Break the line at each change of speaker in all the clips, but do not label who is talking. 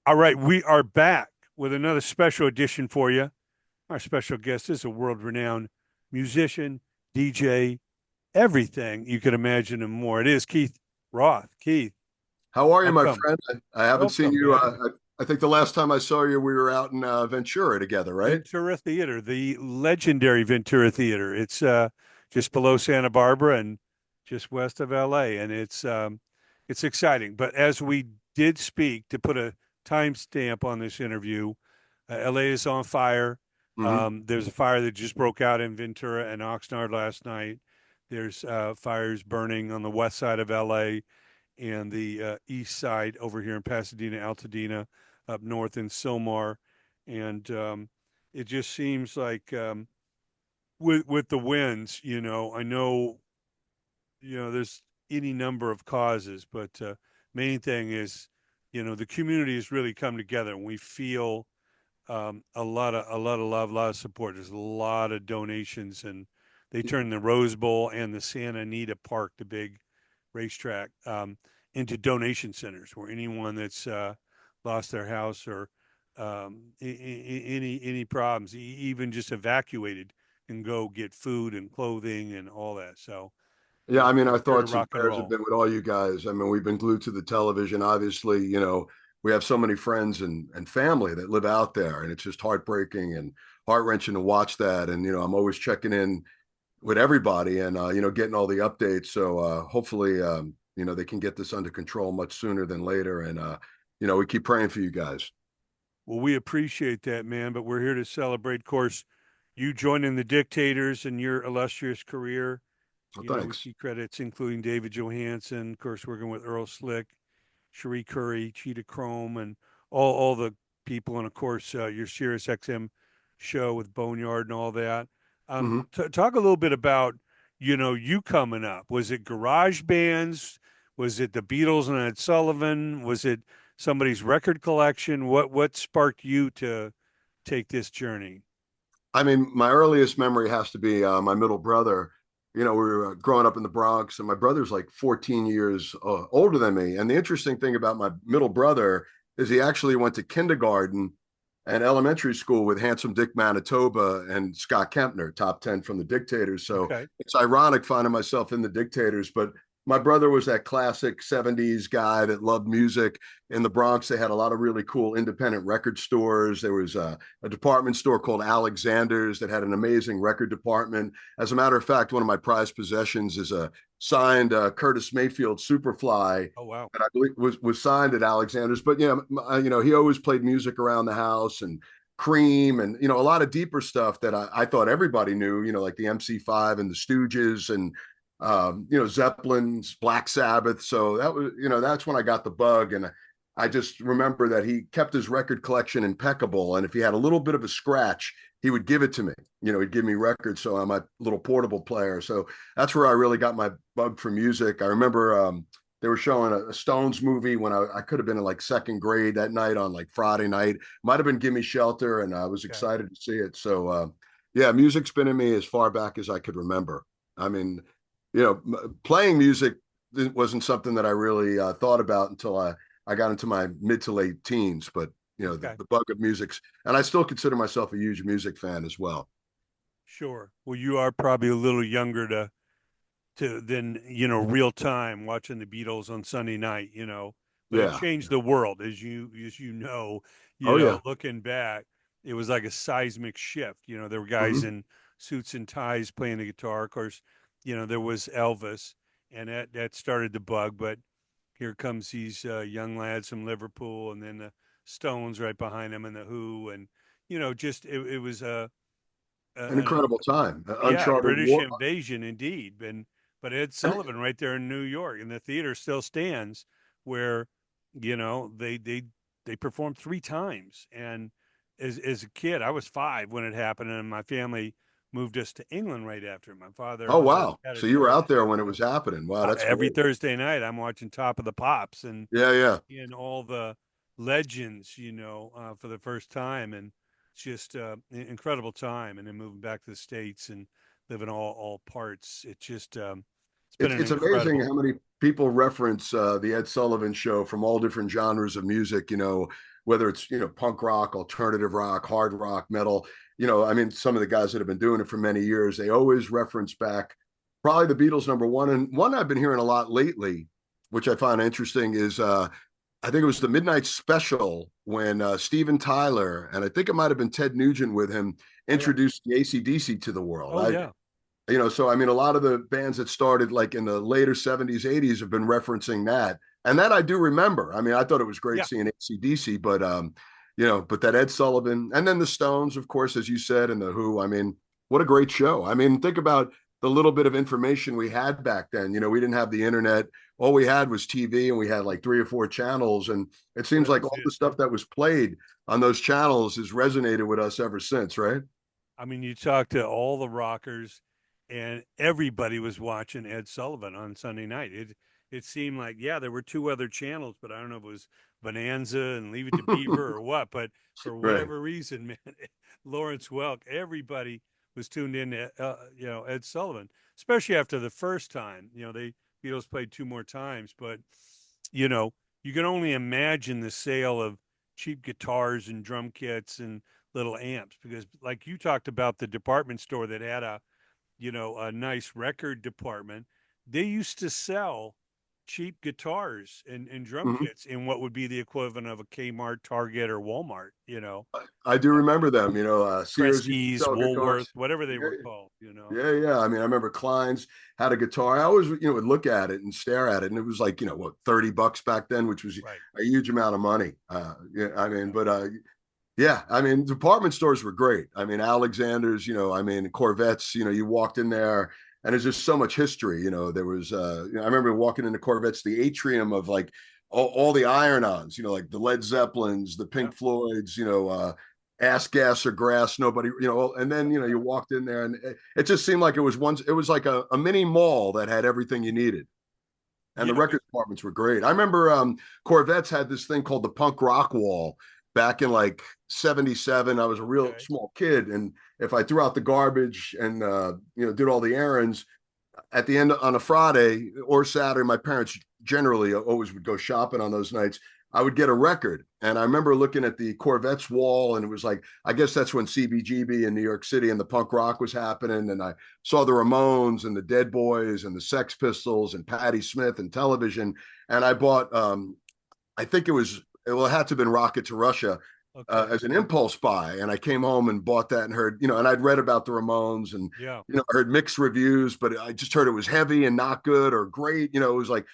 All right, we are back with another special edition for you. Our special guest is a world-renowned musician, DJ, everything you could imagine and more. It is Keith Roth. Keith,
How are you, my
welcome.
friend? I haven't seen
Welcome,
you.
man.
I think the last time I saw you, we were out in Ventura together, right?
Ventura Theater, the legendary Ventura Theater. It's just below Santa Barbara and just west of LA, and it's exciting. But as we did speak, to put a timestamp on this interview, LA is on fire.
Hmm.
There's a fire that just broke out in Ventura and Oxnard last night. There's fires burning on the west side of LA and the east side over here in Pasadena, Altadena, up north in Silmar, and it just seems like with the winds, I know there's any number of causes, but main thing is the community has really come together, and we feel a lot of love, a lot of support. There's a lot of donations, and they turned the Rose Bowl and the Santa Anita Park, the big racetrack, into donation centers where anyone that's lost their house or any problems, even just evacuated, can go get food and clothing and all that. So
Yeah, I mean,
we're
our
here to
thoughts and
rock and
prayers have
roll.
been with all you guys. I mean, we've been glued to the television. Obviously, we have so many friends and family that live out there, and it's just heartbreaking and heart wrenching to watch that. And I'm always checking in with everybody and getting all the updates. So hopefully, they can get this under control much sooner than later. And we keep praying for you guys.
Well, we appreciate that, man, but we're here to celebrate, of course, you joining the Dictators in your illustrious career.
Well,
We
thanks.
see credits including David Johansen, of course, working with Earl Slick, Cherie Curry, Cheetah Chrome, and all the people, and of course, your Sirius XM show with Boneyard and all that.
Hmm.
Talk a little bit about, you coming up. Was it garage bands? Was it the Beatles and Ed Sullivan? Was it somebody's record collection? What sparked you to take this journey?
I mean, my earliest memory has to be my middle brother. We were growing up in the Bronx, and my brother's like 14 years older than me. And the interesting thing about my middle brother is he actually went to kindergarten and elementary school with Handsome Dick Manitoba and Scott Kempner, top 10 from the Dictators. So
Okay.
it's ironic finding myself in the Dictators, but my brother was that classic 70s guy that loved music. In the Bronx, they had a lot of really cool independent record stores. There was a department store called Alexander's that had an amazing record department. As a matter of fact, one of my prized possessions is a signed Curtis Mayfield Superfly
Oh, wow.
that I believe was signed at Alexander's. But he always played music around the house and Cream and a lot of deeper stuff that I thought everybody knew. Like the MC5 and the Stooges and Zeppelin's, Black Sabbath. So that was that's when I got the bug, and I just remember that he kept his record collection impeccable, and if he had a little bit of a scratch, he would give it to me. He'd give me records, so I'm a little portable player. So that's where I really got my bug for music. I remember they were showing a Stones movie when I could have been in like second grade that night on like Friday night. Might have been Gimme Shelter, and I was
Okay.
excited to see it. So yeah, music's been in me as far back as I could remember. I mean, playing music wasn't something that I really thought about until I got into my mid to late teens. But
Okay.
the bug of music's, and I still consider myself a huge music fan as well.
Sure. Well, you are probably a little younger to than real time watching the Beatles on Sunday night, but it
Yeah.
changed the world as you know.
Oh yeah.
Looking back, it was like a seismic shift. There were guys
Hmm.
in suits and ties playing the guitar. Of course, there was Elvis, and that started the bug. But here comes these young lads from Liverpool, and then the Stones right behind them, and the Who, and just it was
An
an
incredible time,
yeah,
uncharted
British
war.
invasion indeed. But Ed
And
Sullivan right there in New York, and the theater still stands where they performed three times. And as a kid, I was 5 when it happened, and my family moved us to England right after. My
oh
father
wow,
had a
so you were
church
out there
there,
when it
so
was happening. Wow, that's
every
great.
Thursday night I'm watching Top of the Pops and
Yeah, yeah.
all the legends, for the first time, and it's just incredible time. And then moving back to the States and living all parts, it's just It's been an
It's amazing
incredible.
how many people reference the Ed Sullivan Show from all different genres of music. Whether it's punk rock, alternative rock, hard rock, metal. I mean, some of the guys that have been doing it for many years, they always reference back. Probably the Beatles number one, and one I've been hearing a lot lately, which I find interesting, is I think it was the Midnight Special when Steven Tyler and I think it might have been Ted Nugent with him
Oh yeah.
introduced the AC/DC to the world.
Oh yeah.
So I mean, a lot of the bands that started like in the later 70s, 80s have been referencing that. And that I do remember. I mean, I thought it was great
Yeah.
seeing AC/DC, but that Ed Sullivan and then the Stones, of course, as you said, and the Who. I mean, what a great show. I mean, think about the little bit of information we had back then. We didn't have the internet. All we had was TV, and we had like 3 or 4 channels. And it seems
That
like
was
all
it.
the stuff that was played on those channels has resonated with us ever since, right?
I mean, you talk to all the rockers, and everybody was watching Ed Sullivan on Sunday night. It seemed like, yeah, there were two other channels, but I don't know if it was Bonanza and Leave It to Beaver or what. But for
Right.
whatever reason, man, Lawrence Welk, everybody was tuned in to Ed Sullivan, especially after the first time. They Beatles played two more times, but you know you can only imagine the sale of cheap guitars and drum kits and little amps because like you talked about the department store that had a nice record department. They used to sell cheap guitars and drum
Mhm.
kits in what would be the equivalent of a Kmart, Target, or Walmart.
I do remember them. Sears used to
Kresge's,
sell
Woolworth,
guitars.
whatever they
Yeah,
were called.
yeah, yeah. I mean, I remember Klein's had a guitar. I always, would look at it and stare at it, and it was like, what, $30 back then, which was
Right.
a huge amount of money. Yeah, I mean,
Yeah.
but yeah, I mean, department stores were great. I mean, Alexander's, I mean, Corvettes. You walked in there, and there's just so much history. There was, I remember walking into Corvettes, the atrium of like all the iron-ons. Like the Led Zeppelins, the
Yeah.
Pink Floyds. Ass Gas or Grass, nobody, and then you walked in there, and it just seemed like it was like a mini mall that had everything you needed. And the
You know,
record departments were great. I remember Corvettes had this thing called the punk rock wall back in like 77. I was a real
okay.
small kid. And if I threw out the garbage and, did all the errands at the end on a Friday or Saturday, my parents generally always would go shopping on those nights. I would get a record. And I remember looking at the Corvettes wall, and it was like, I guess that's when CBGB in New York City and the punk rock was happening. And I saw the Ramones and the Dead Boys and the Sex Pistols and Patti Smith and television. And I bought, I think it had to have been Rocket to Russia
Okay.
as an impulse buy. And I came home and bought that and heard, and I'd read about the Ramones and,
Yeah.
I heard mixed reviews, but I just heard it was heavy and not good or great. It was like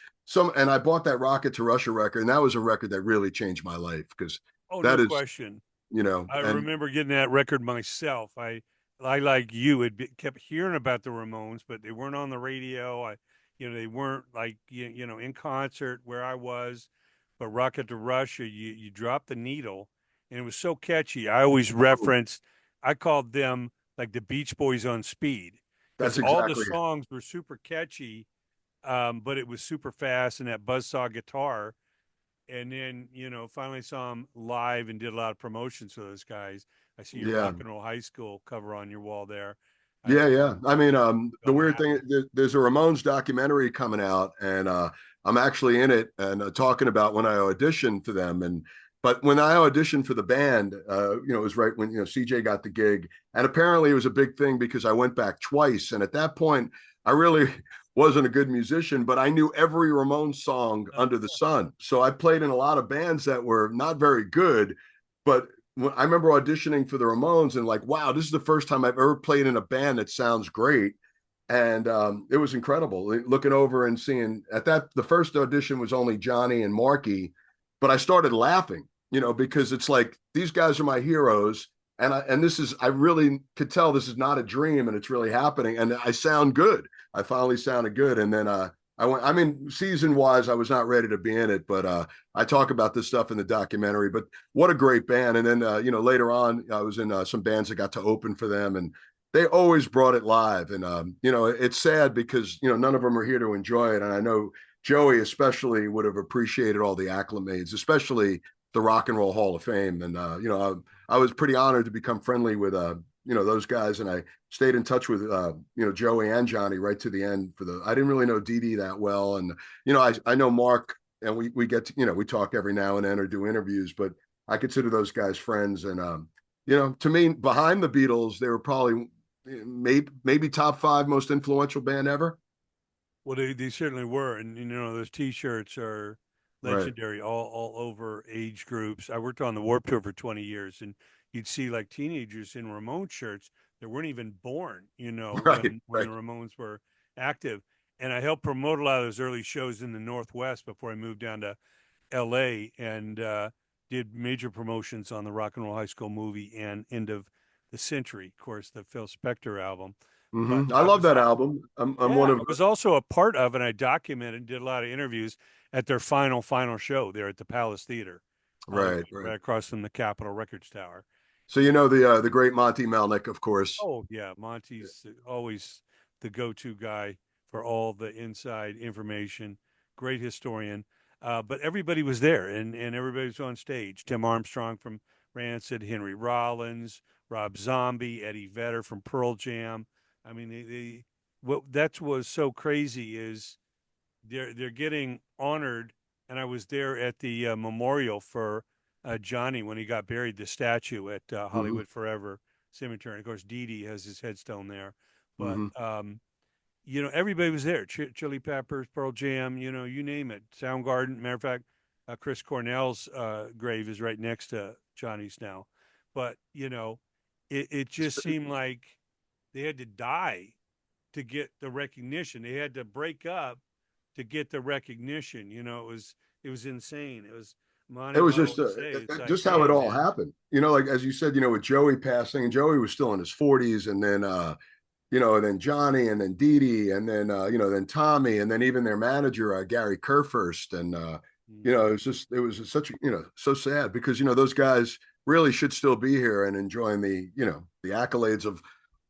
and I bought that Rocket to Russia record. And that was a record that really changed my life because
Oh,
that
no
is,
question. I
and
remember getting that record myself. I like you, kept hearing about the Ramones, but they weren't on the radio. They weren't like in concert where I was. But Rocket to Russia, you dropped the needle, and it was so catchy. I always referenced. I called them like the Beach Boys on speed because
that's
all the
exactly it.
songs were super catchy, but it was super fast and that buzzsaw guitar and then finally saw him live and did a lot of promotions for those guys. I see your
Yeah.
Rock and Roll High School cover on your wall there.
Yeah,
I
yeah. I mean, the
don't
weird
have
thing,
them.
there's a Ramones documentary coming out, and I'm actually in it and talking about when I auditioned for them. But when I auditioned for the band, it was right when CJ got the gig, and apparently it was a big thing because I went back twice, and at that point, I really wasn't a good musician, but I knew every Ramones song under the sun. So I played in a lot of bands that were not very good, but I remember auditioning for the Ramones and like, wow, this is the first time I've ever played in a band that sounds great. And it was incredible looking over and seeing the first audition was only Johnny and Marky, but I started laughing, because it's like, these guys are my heroes. And I really could tell this is not a dream and it's really happening. And I sound good. I finally sounded good. And then, I mean, season wise, I was not ready to be in it, but I talk about this stuff in the documentary. But what a great band! And then later on, I was in some bands that got to open for them, and they always brought it live. And it's sad because none of them are here to enjoy it. And I know Joey especially would have appreciated all the acclimates, especially the Rock and Roll Hall of Fame. And I was pretty honored to become friendly with those guys, and I stayed in touch with Joey and Johnny right to the end. I didn't really know Dee Dee that well, and I know Mark, and we get to, we talk every now and then or do interviews, but I consider those guys friends, and to me, behind the Beatles, they were probably maybe top five most influential band ever.
Well, they certainly were, and those T-shirts are
Right.
legendary all over age groups. I worked on the Warp Tour for 20 years, and you'd see like teenagers in Ramones shirts that weren't even born,
Right.
when the
Right.
Ramones were active. And I helped promote a lot of those early shows in the Northwest before I moved down to L.A. and did major promotions on the Rock and Roll High School movie and End of the Century, of course, the Phil Spector album. But
I
I
love
was
that album. I'm
yeah,
one
I
of
was also a part of, and I documented and did a lot of interviews at their final show there at the Palace Theater,
right. Right.
right across from the Capitol Records Tower.
So the great Monty Melnick, of course.
Oh yeah, Monty's always the go-to guy for all the inside information. Great historian, but everybody was there, and everybody was on stage. Tim Armstrong from Rancid, Henry Rollins, Rob Zombie, Eddie Vedder from Pearl Jam. I mean, what that was so crazy is they're getting honored, and I was there at the memorial for Johnny when he got buried, the statue at
Hmm.
Hollywood Forever Cemetery. And of course, Dee Dee has his headstone there, but
Hmm.
everybody was there. Chili Peppers, Pearl Jam, you name it. Soundgarden. Matter of fact, Chris Cornell's grave is right next to Johnny's now, but it just seemed like they had to die to get the recognition. They had to break up to get the recognition. It was insane. It was
It
Monty
was
would
just
always say, it's like,
just how it
hey
all
man,
happened. Like as you said, with Joey passing, and Joey was still in his 40s, and then and then Johnny, and then Dee Dee, and then then Tommy, and then even their manager Gary Kurfirst, and it was such so sad because those guys really should still be here and enjoying the accolades of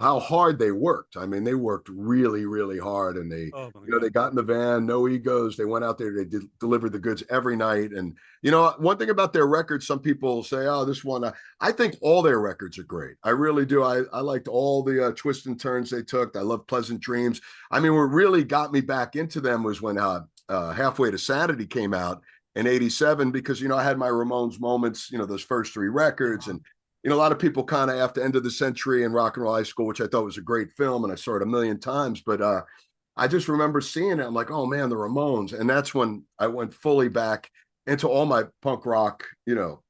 how hard they worked. I mean, they worked really, really hard, and
oh my
they
god.
got in the van, no egos. They went out there, they delivered the goods every night, and one thing about their records, some people say, "Oh, this one." I think all their records are great. I really do. I liked all the twists and turns they took. I love Pleasant Dreams. I mean, what really got me back into them was when Halfway to Sanity came out in '87, because I had my Ramones moments. Those first three records, and a lot of people kind of after End of the Century and Rock and Roll High School, which I thought was a great film, and I saw it a million times. But I just remember seeing it. I'm like, oh man, the Ramones, and that's when I went fully back into all my punk rock, all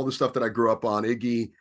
the stuff that I grew up on, Iggy,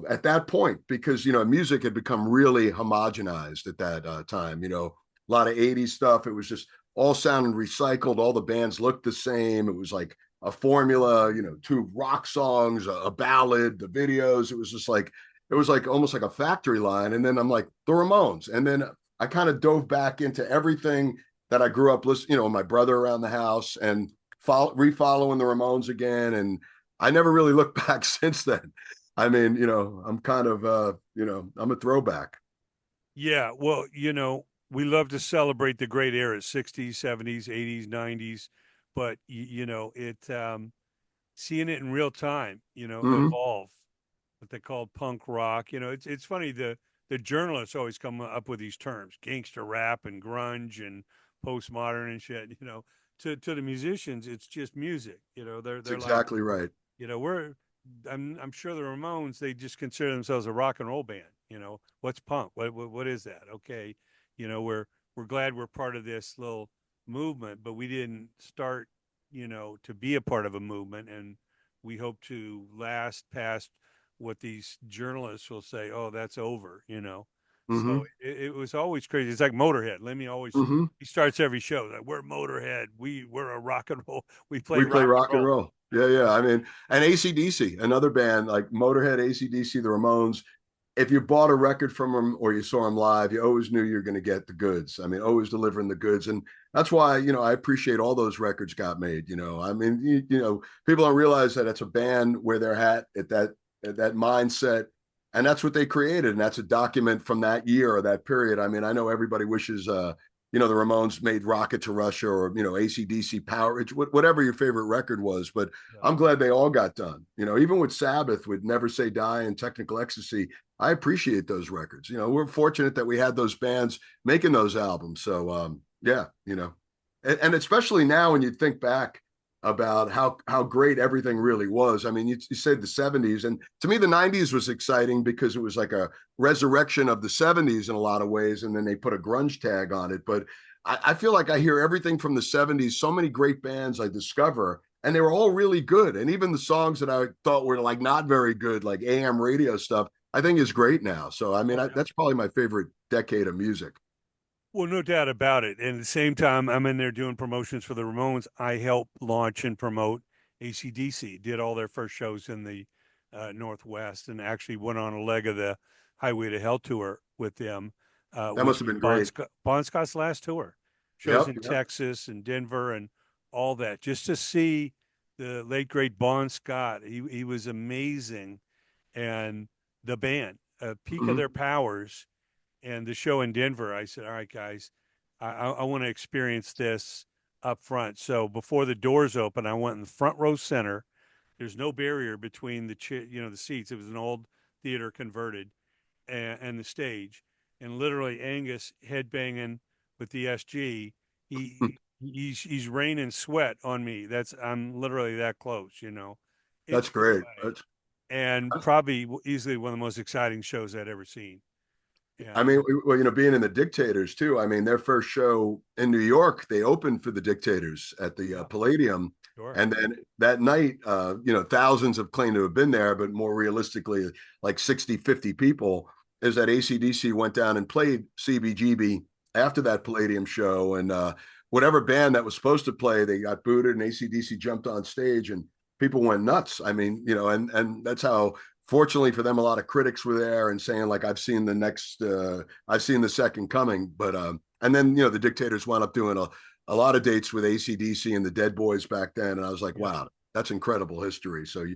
at that point, because music had become really homogenized at that time. A lot of '80s stuff. It was just all sounding recycled. All the bands looked the same. It was like a formula, two rock songs, a ballad, the videos. It was like almost like a factory line. And then I'm like, the Ramones. And then I kind of dove back into everything that I grew up listening, my brother around the house, and refollowing the Ramones again. And I never really looked back since then. I mean, I'm kind of, I'm a throwback.
Yeah, well, we love to celebrate the great eras, 60s, 70s, 80s, 90s, but it seeing it in real time,
Mm-hmm.
evolve, what they call punk rock. It's funny, the journalists always come up with these terms, gangster rap and grunge and postmodern and shit. To the musicians, it's just music.
That's
They're like,
exactly right.
we're I'm sure the Ramones, they just consider themselves a rock and roll band. What's punk? What is that? Okay, we're glad we're part of this little movement, but we didn't start, to be a part of a movement, and we hope to last past what these journalists will say. Oh, that's over. So
Mm-hmm.
it was always crazy. It's like Motorhead. Lemmy always
Mm-hmm.
he starts every show like, we're Motorhead. We're a rock and roll. We play
We play
rock and
rock and
roll.
roll. Yeah, yeah. I mean, and ACDC, another band like Motorhead, ACDC, the Ramones. If you bought a record from them or you saw them live, you always knew you were going to get the goods. I mean, always delivering the goods. And that's why, I appreciate all those records got made. I mean, people don't realize that it's a band where they're at that mindset. And that's what they created. And that's a document from that year or that period. I mean, I know everybody wishes, the Ramones made Rocket to Russia, or, AC/DC Power, whatever your favorite record was. But
Yeah.
I'm glad they all got done. Even with Sabbath, with Never Say Die and Technical Ecstasy, I appreciate those records. We're fortunate that we had those bands making those albums. So, yeah, and especially now when you think back about how great everything really was. I mean, you said the 70s, and to me, the 90s was exciting because it was like a resurrection of the 70s in a lot of ways, and then they put a grunge tag on it. But I feel like I hear everything from the 70s, so many great bands I discover, and they were all really good. And even the songs that I thought were like not very good, like AM radio stuff, I think is great now. So, I mean,
Oh, yeah.
that's probably my favorite decade of music.
Well, no doubt about it. And at the same time, I'm in there doing promotions for the Ramones. I help launch and promote AC/DC. Did all their first shows in the Northwest, and actually went on a leg of the Highway to Hell tour with them,
That must
which
have
was
been great.
Bon Scott's last tour. Shows
Yep.
in
Yep.
Texas and Denver and all that. Just to see the late great Bon Scott, he was amazing, and the band, peak of
Mm-hmm.
their powers, and the show in Denver, I said, all right, guys, I want to experience this up front. So before the doors open, I went in the front row center. There's no barrier between the seats. It was an old theater converted, and the stage, and literally Angus headbanging with the SG. He's raining sweat on me. I'm literally that close. It
That's
blew
great.
away, and probably easily one of the most exciting shows I'd ever seen.
I
And
mean, well, being in the Dictators too. I mean, their first show in New York, they opened for the Dictators at the
yeah,
Palladium,
sure.
and then that night, thousands have claimed to have been there, but more realistically, like 60, 50 people. Is that AC/DC went down and played CBGB after that Palladium show, and whatever band that was supposed to play, they got booted, and AC/DC jumped on stage, and people went nuts. I mean, and that's how, fortunately for them, a lot of critics were there and saying like, I've seen the second coming. But and then the Dictators wound up doing a lot of dates with AC/DC and the Dead Boys back then, and I was like,
Yeah.
wow, that's incredible history. So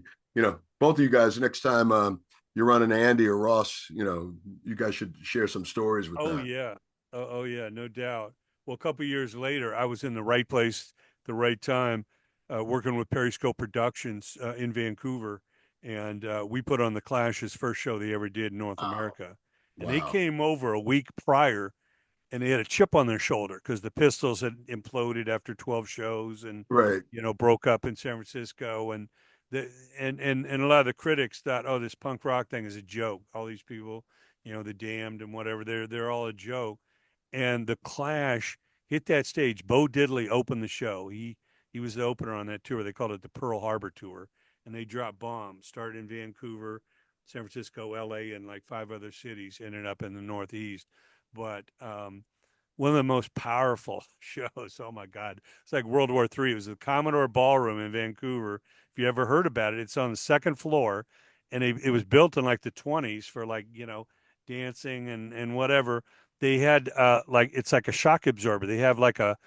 both of you guys, next time you're running Andy or Ross, you guys should share some stories with
Oh
that.
yeah. Oh yeah, no doubt. Well, a couple years later, I was in the right place, the right time, working with Periscope Productions in Vancouver, and we put on the Clash's first show they ever did in North
Wow.
America, and they
Wow.
came over a week prior, and they had a chip on their shoulder because the Pistols had imploded after 12 shows, and
Right.
broke up in San Francisco, and the and a lot of the critics thought, oh, this punk rock thing is a joke. All these people, the Damned and whatever, they're all a joke. And the Clash hit that stage. Bo Diddley opened the show. He was the opener on that tour. They called it the Pearl Harbor tour, and they dropped bombs. Started in Vancouver, San Francisco, L.A., and like 5 other cities. Ended up in the Northeast, but one of the most powerful shows. Oh my God, it's like World War III. It was the Commodore Ballroom in Vancouver. If you ever heard about it, it's on the second floor, and it was built in like the 20s for like dancing and whatever. They had like it's like a shock absorber. They have like a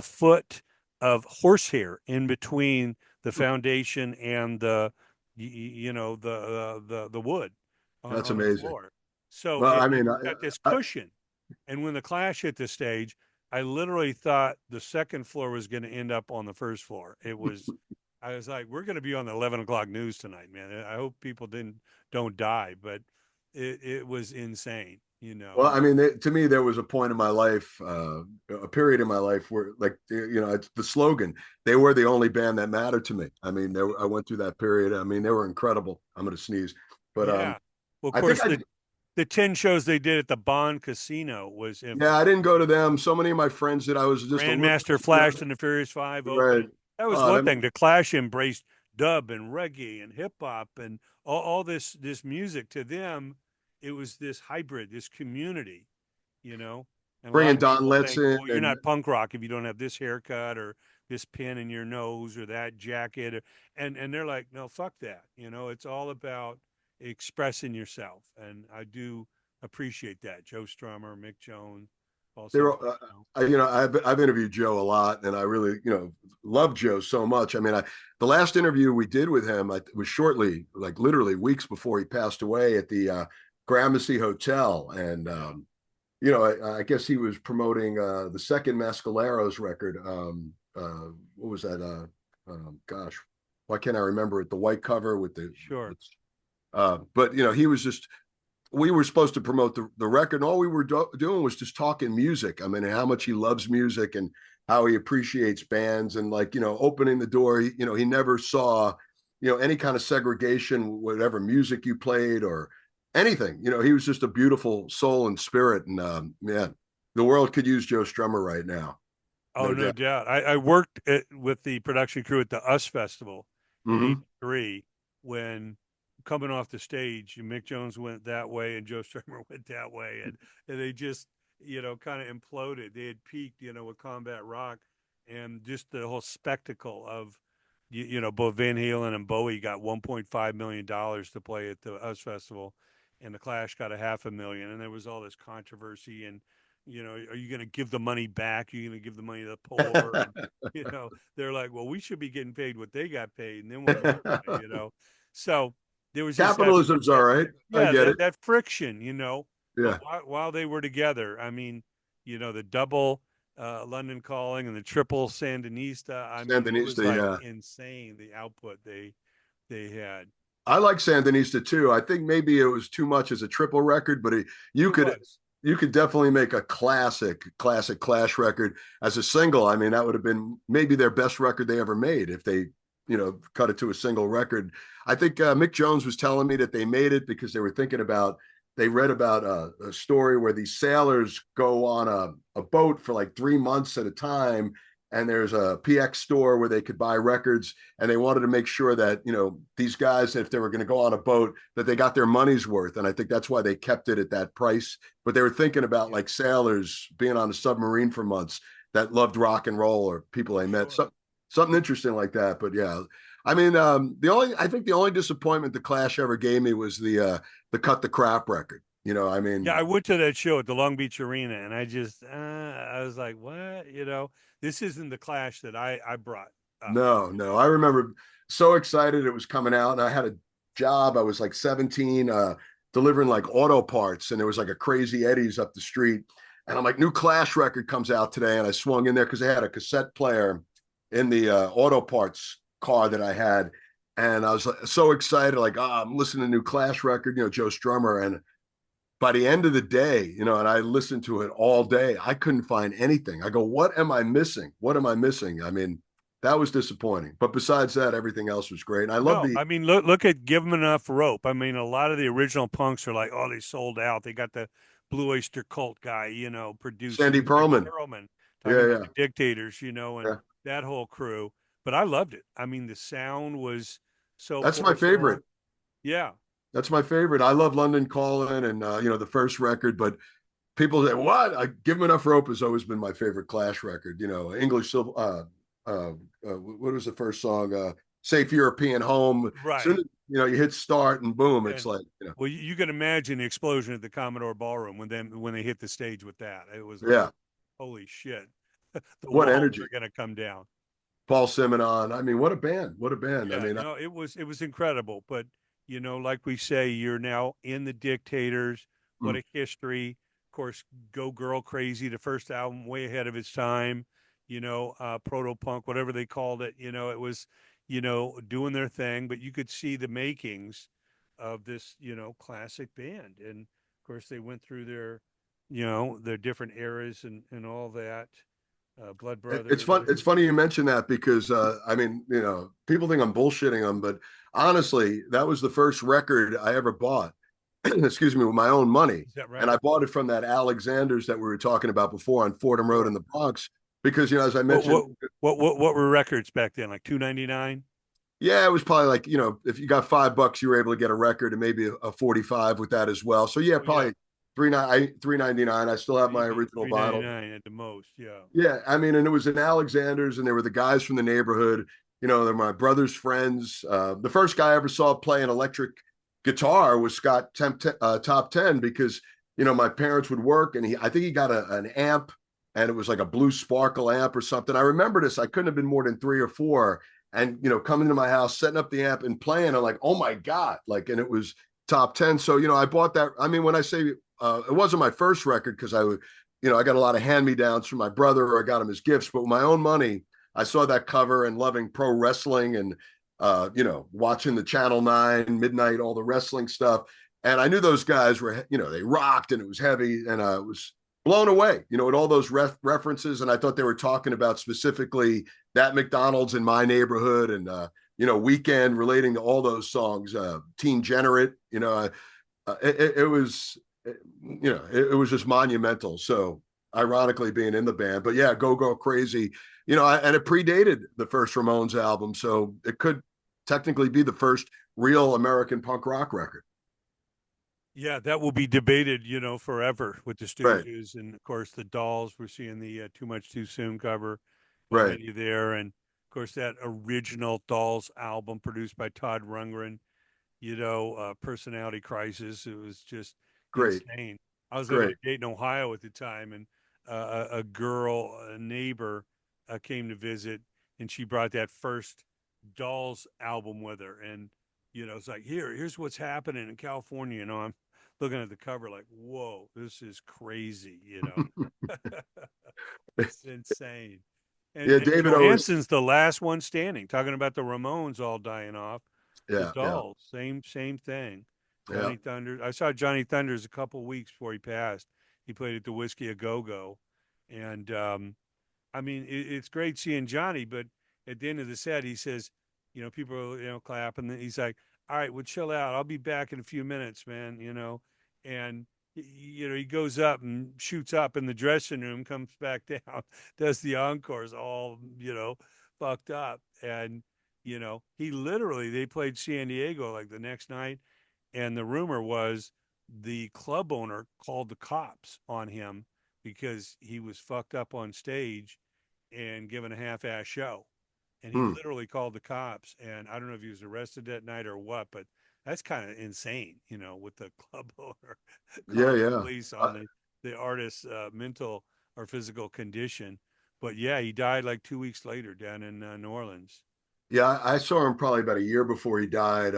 foot of horsehair in between the foundation and the wood
That's
on the
amazing.
floor. So
Well, I
it
mean,
got this cushion, and when the Clash hit the stage, I literally thought the second floor was going to end up on the first floor. I was like, we're going to be on the 11 o'clock news tonight, man. I hope people don't die, but it was insane.
well, I mean, to me, there was a point in my life, a period in my life where, like, it's the slogan. They were the only band that mattered to me. I mean, I went through that period. I mean, they were incredible. I'm going to sneeze, but
Yeah. Well, of
I think
course, the 10 shows they did at the Bond Casino was
yeah, I
infamous.
didn't go to them. So many of my friends that I was just a little,
Grandmaster Flash and the Furious Five
right.
opened. That was
Oh,
one thing. The Clash embraced dub and reggae and hip hop and all this music. To them, it was this hybrid, this community, you know. And a lot
bringing
of
Don
people think,
Letson
well, you're
and
not punk rock if you don't have this haircut or this pin in your nose or that jacket. And they're like, no, fuck that. It's all about expressing yourself. And I do appreciate that. Joe Strummer, Mick Jones, Paul
they're,
Santana.
I've interviewed Joe a lot, and I really, love Joe so much. I mean, the last interview we did with him, was shortly, like literally weeks before he passed away, at the Gramercy Hotel, and
Yeah.
I guess he was promoting the second Mescaleros record. What was that? Gosh, why can't I remember it? The white cover with the,
Sure.
but he was just. We were supposed to promote the record, and all we were doing was just talking music. I mean, how much he loves music and how he appreciates bands, and like opening the door. He never saw any kind of segregation, whatever music you played or anything. He was just a beautiful soul and spirit, and man, the world could use Joe Strummer right now,
Oh,
no
no
doubt.
doubt. I worked with the production crew at the US Festival in
Mm-hmm.
'83 when coming off the stage, Mick Jones went that way and Joe Strummer went that way. And they just, kind of imploded. They had peaked, with Combat Rock, and just the whole spectacle of, both Van Halen and Bowie got $1.5 million to play at the US Festival, and the Clash got a half a million. And there was all this controversy and, are you going to give the money back? Are you going to give the money to the poor? And, they're like, well, we should be getting paid what they got paid, and then we'll give money. So there was just
Capitalism's all
that
right. I
yeah,
get it.
that friction, but
Yeah,
while they were together, I mean, the double London Calling and the triple Sandinista, I mean, it was
Sandinista.
like
Yeah,
insane the output they had.
I like Sandinista too. I think maybe it was too much as a triple record, but you
It
could
was.
you could definitely make a classic Clash record as a single. I mean, that would have been maybe their best record they ever made if they, cut it to a single record. I think Mick Jones was telling me that they made it because they read about a story where these sailors go on a boat for like 3 months at a time, and there's a PX store where they could buy records, and they wanted to make sure that these guys, if they were going to go on a boat, that they got their money's worth. And I think that's why they kept it at that price. But they were thinking about
Yeah,
like sailors being on a submarine for months that loved rock and roll, or people they met,
sure.
something interesting like that. But yeah, I mean, I think the only disappointment the Clash ever gave me was the Cut the Crap record. I
Yeah,
mean,
I went to that show at the Long Beach Arena, and I was like, what? This isn't the Clash that I brought up.
no. I remember so excited it was coming out, and I had a job. I was like 17, delivering like auto parts, and there was like a Crazy Eddie's up the street. And I'm like, new Clash record comes out today. And I swung in there because they had a cassette player in the auto parts car that I had. And I was like, so excited, like, I'm listening to a new Clash record, Joe Strummer. And by the end of the day, and I listened to it all day, I couldn't find anything. I go, what am I missing? What am I missing? I mean, that was disappointing. But besides that, everything else was great. And I love
No,
the
I mean, look at Give 'Em Enough Rope. I mean, a lot of the original punks are like, oh, they sold out. They got the Blue Oyster Cult guy,
Sandy
producing Sandy
Pearlman.
Pearlman, talking
Yeah,
about
yeah,
the Dictators, and
yeah.
that whole crew. But I loved it. I mean, the sound was so
That's my
force
favorite.
on. Yeah.
That's my favorite. I love London Calling and the first record, but people say what? I Give Them Enough Rope has always been my favorite Clash record. English what was the first song? Safe European Home. As soon
Right.
as you hit start and boom, it's
And
like
well, you can imagine the explosion at the Commodore Ballroom when they hit the stage with that. It was like,
yeah,
holy shit, the
what
walls are
energy.
going to come down.
Paul Simonon. I mean, what a band. What a band. I
Yeah,
mean,
no, it was incredible. But like we say, you're now in the Dictators. What a history! Of course, Go Girl Crazy, the first album, way ahead of its time. Proto punk, whatever they called it. It was, doing their thing. But you could see the makings of this, classic band. And of course, they went through their different eras and all that. Blood
it's
Brothers.
fun. It's funny you mention that because I mean, people think I'm bullshitting them, but honestly, that was the first record I ever bought. Excuse me, with my own money,
Is that
and
right?
I bought it from that Alexander's that we were talking about before on Fordham Road in
Sure.
the Bronx. Because as I
What
mentioned,
what what were records back then? Like 2.99?
yeah, it was probably like if you got $5, you were able to get a record and maybe a 45 with that as well. So yeah,
Oh yeah,
probably 3.99. I still have my
maybe
original vinyl.
3.99 at the most. Yeah.
Yeah, I mean, and it was in Alexander's, and they were the guys from the neighborhood. They're my brother's friends. The first guy I ever saw play an electric guitar was Scott Top 10 because my parents would work, and I think he got an amp, and it was like a blue sparkle amp or something. I remember this. I couldn't have been more than 3 or 4, and coming to my house, setting up the amp and playing. I'm like, oh my god, like, and it was Top 10. So I bought that. I mean, when I say it wasn't my first record because I got a lot of hand-me-downs from my brother, or I got him as gifts, but with my own money, I saw that cover and loving pro wrestling and watching the Channel 9 midnight, all the wrestling stuff. And I knew those guys were, they rocked and it was heavy, and I was blown away, with all those references. And I thought they were talking about specifically that McDonald's in my neighborhood, and Weekend, relating to all those songs, Teen Generate, it was, it was just monumental. So ironically being in the band, but yeah, Go Crazy, and it predated the first Ramones album. So it could technically be the first real American punk rock record.
Yeah, that will be debated, forever with the
Right.
Stooges, and of course the Dolls. We're seeing the "Too Much Too Soon" cover
Right.
behind you there, and of course that original Dolls album produced by Todd Rundgren. Personality Crisis. It was just
Great.
insane. I was living
Great.
in Dayton, Ohio at the time, and a girl, a neighbor, came to visit, and she brought that first Dolls album with her, and it's like, here's what's happening in California. I'm looking at the cover like, whoa, this is crazy. It's insane. And,
Yeah,
and
David always.
Johansson's the last one standing, talking about the Ramones all dying off. The
Yeah, yeah,
Dolls, same thing.
yeah.
Johnny Thunder. I saw Johnny Thunders a couple weeks before he passed. He played at the Whiskey A Go Go, and I mean, it's great seeing Johnny, but at the end of the set, he says, people, clap, and then he's like, "All right, well, chill out. I'll be back in a few minutes, man." And he goes up and shoots up in the dressing room, comes back down, does the encores, all fucked up, and he literally they played San Diego like the next night, and the rumor was the club owner called the cops on him because he was fucked up on stage and given a half-ass show. And he
Hmm.
literally called the cops. And I don't know if he was arrested that night or what, but that's kind of insane, with the club owner
Yeah,
calling the
yeah.
police on the artist's mental or physical condition. But yeah, he died like 2 weeks later down in New Orleans.
Yeah, I saw him probably about a year before he died.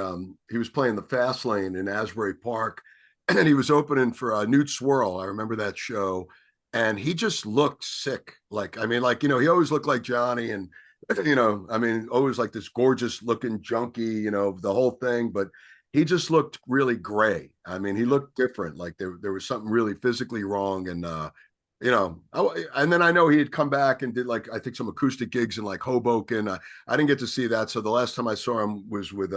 He was playing the Fast Lane in Asbury Park, and he was opening for Newt Swirl. I remember that show, and he just looked sick. Like, I mean, like, he always looked like Johnny, and I mean, always like this gorgeous looking junkie, the whole thing. But he just looked really gray. I mean, he
Yeah.
looked different. Like there was something really physically wrong, and and then I know he had come back and did, like, I think some acoustic gigs in like Hoboken. I didn't get to see that. So the last time I saw him was with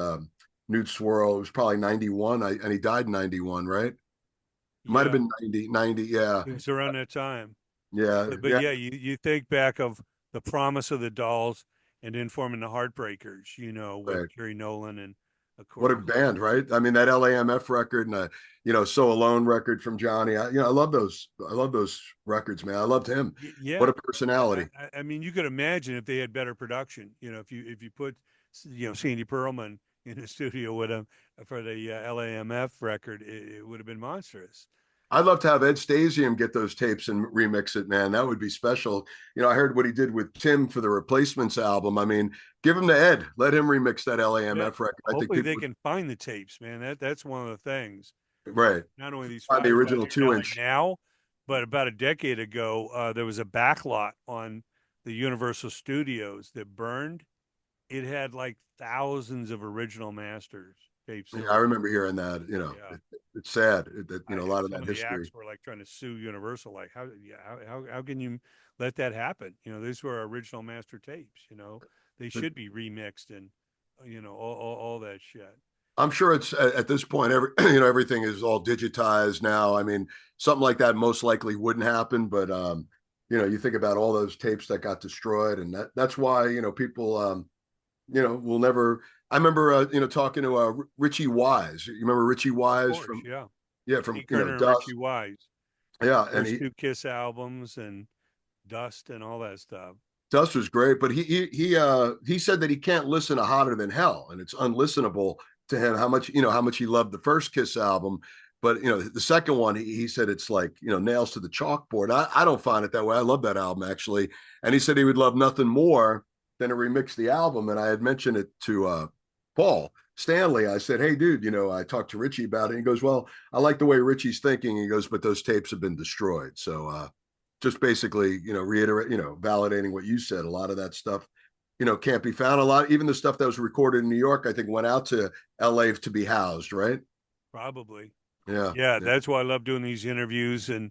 Newt Swirl. It was probably 91. And he died in 91, right? It might have
Yeah.
been 90. Yeah.
It was around that time.
Yeah.
But
Yeah.
yeah, you think back of the promise of the Dolls and then forming the Heartbreakers, with
Right.
Jerry Nolan and of
What a
course,
band, right? I mean, that LAMF record and So Alone record from Johnny. I love those. I love those records, man. I loved him. What
yeah.
a personality.
I mean, you could imagine if they had better production. If you put Sandy Pearlman in the studio with him for the LAMF record, it would have been monstrous.
I'd love to have Ed Stasium get those tapes and remix it, man. That would be special. I heard what he did with Tim for the Replacements album. I mean, give him to Ed. Let him remix that
Yeah.
LAMF record. I think
Hopefully
people
they can find the tapes, man. That's one of the things.
right.
Not only these
On the
fires out
original
here in
two
LA
inch.
now, but about a decade ago, there was a backlot on the Universal Studios that burned. It had like thousands of original masters tapes
Yeah,
still
I
on.
remember hearing that.
Yeah.
It's sad that a
And
lot of
some
that
of the
history.
acts were like trying to sue Universal, like yeah, how can you let that happen? These were original master tapes. They
But
should be remixed and all that shit.
I'm sure it's at this point, everything is all digitized now. I mean, something like that most likely wouldn't happen, but you think about all those tapes that got destroyed, and that's why people will never. I remember talking to Richie Wise. You remember Richie
Of
Wise
course,
from
yeah.
from
Eddie Kerner and Richie
Dust.
Wise,
Yeah, and
first two Kiss albums and Dust and all that stuff.
Dust was great, but he said that he can't listen to Hotter Than Hell, and it's unlistenable to him how much he loved the first Kiss album. But the second one, he said it's like nails to the chalkboard. I don't find it that way. I love that album actually, and he said he would love nothing more than to remix the album. And I had mentioned it to Paul, Stanley, I said, hey, dude, I talked to Richie about it. He goes, well, I like the way Richie's thinking. He goes, but those tapes have been destroyed. So just basically, reiterate, validating what you said. A lot of that stuff, can't be found. A lot, even the stuff that was recorded in New York, I think went out to LA to be housed, right?
Probably.
Yeah.
Yeah,
Yeah.
that's why I love doing these interviews and,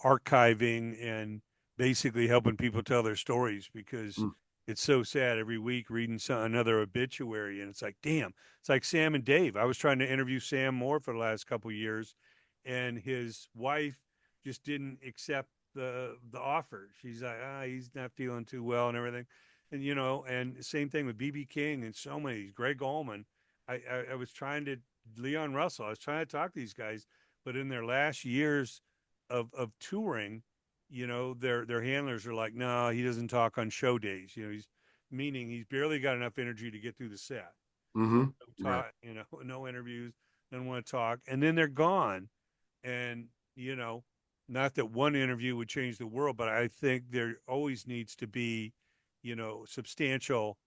archiving and basically helping people tell their stories because
Mm.
it's so sad every week reading another obituary and it's like, damn, it's like Sam and Dave. I was trying to interview Sam Moore for the last couple of years and his wife just didn't accept the offer. She's like, he's not feeling too well and everything. And and same thing with BB King and so many, Greg Allman. I was trying to Leon Russell. I was trying to talk to these guys, but in their last years of touring, their handlers are like, no, he doesn't talk on show days. He's barely got enough energy to get through the set.
Mm-hmm.
No
Right.
talk, no interviews, don't want to talk, and then they're gone. And not that one interview would change the world, but I think there always needs to be, substantial,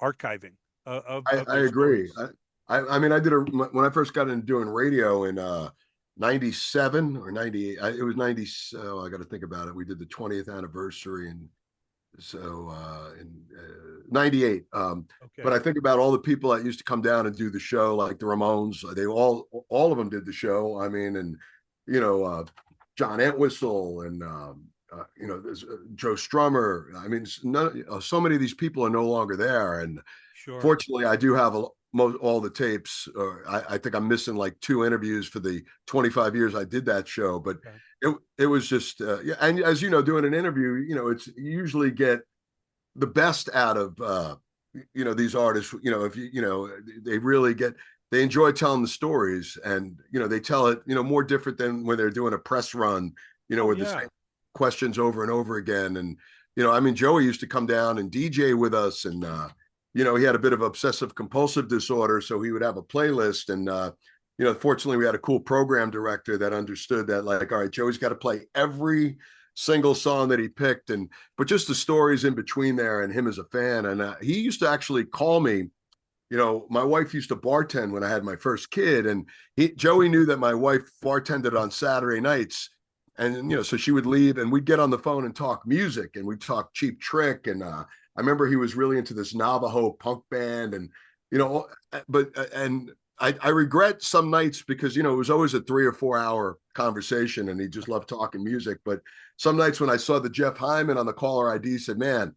archiving of
I
their
agree.
stories.
I mean, I did when I first got into doing radio in 97 or 98. It was 90. I got to think about it. We did the 20th anniversary. And so in 98. But
Okay.
I think about all the people that used to come down and do the show, like the Ramones. They all of them did the show. I mean, and you know, uh, John Entwistle and there's Joe Strummer. I mean, so many of these people are no longer there. And
Sure.
fortunately, I do have all the tapes. I think I'm missing like two interviews for the 25 years I did that show. But
Okay.
it was just yeah. And as you know, doing an interview, it's you usually get the best out of these artists. If they really they enjoy telling the stories, and they tell it more different than when they're doing a press run.
Oh
With the same
yeah.
questions over and over again. And I mean, Joey used to come down and DJ with us, and he had a bit of obsessive compulsive disorder, so he would have a playlist. And fortunately, we had a cool program director that understood that, like, all right, Joey's got to play every single song that he picked, and but just the stories in between there, and him as a fan. And he used to actually call me. My wife used to bartend when I had my first kid, and Joey knew that my wife bartended on Saturday nights, and so she would leave, and we'd get on the phone and talk music, and we'd talk Cheap Trick. And I remember he was really into this Navajo punk band, and but and I regret some nights because it was always a 3 or 4 hour conversation, and he just loved talking music. But some nights when I saw the Jeff Hyman on the caller ID, said, "Man,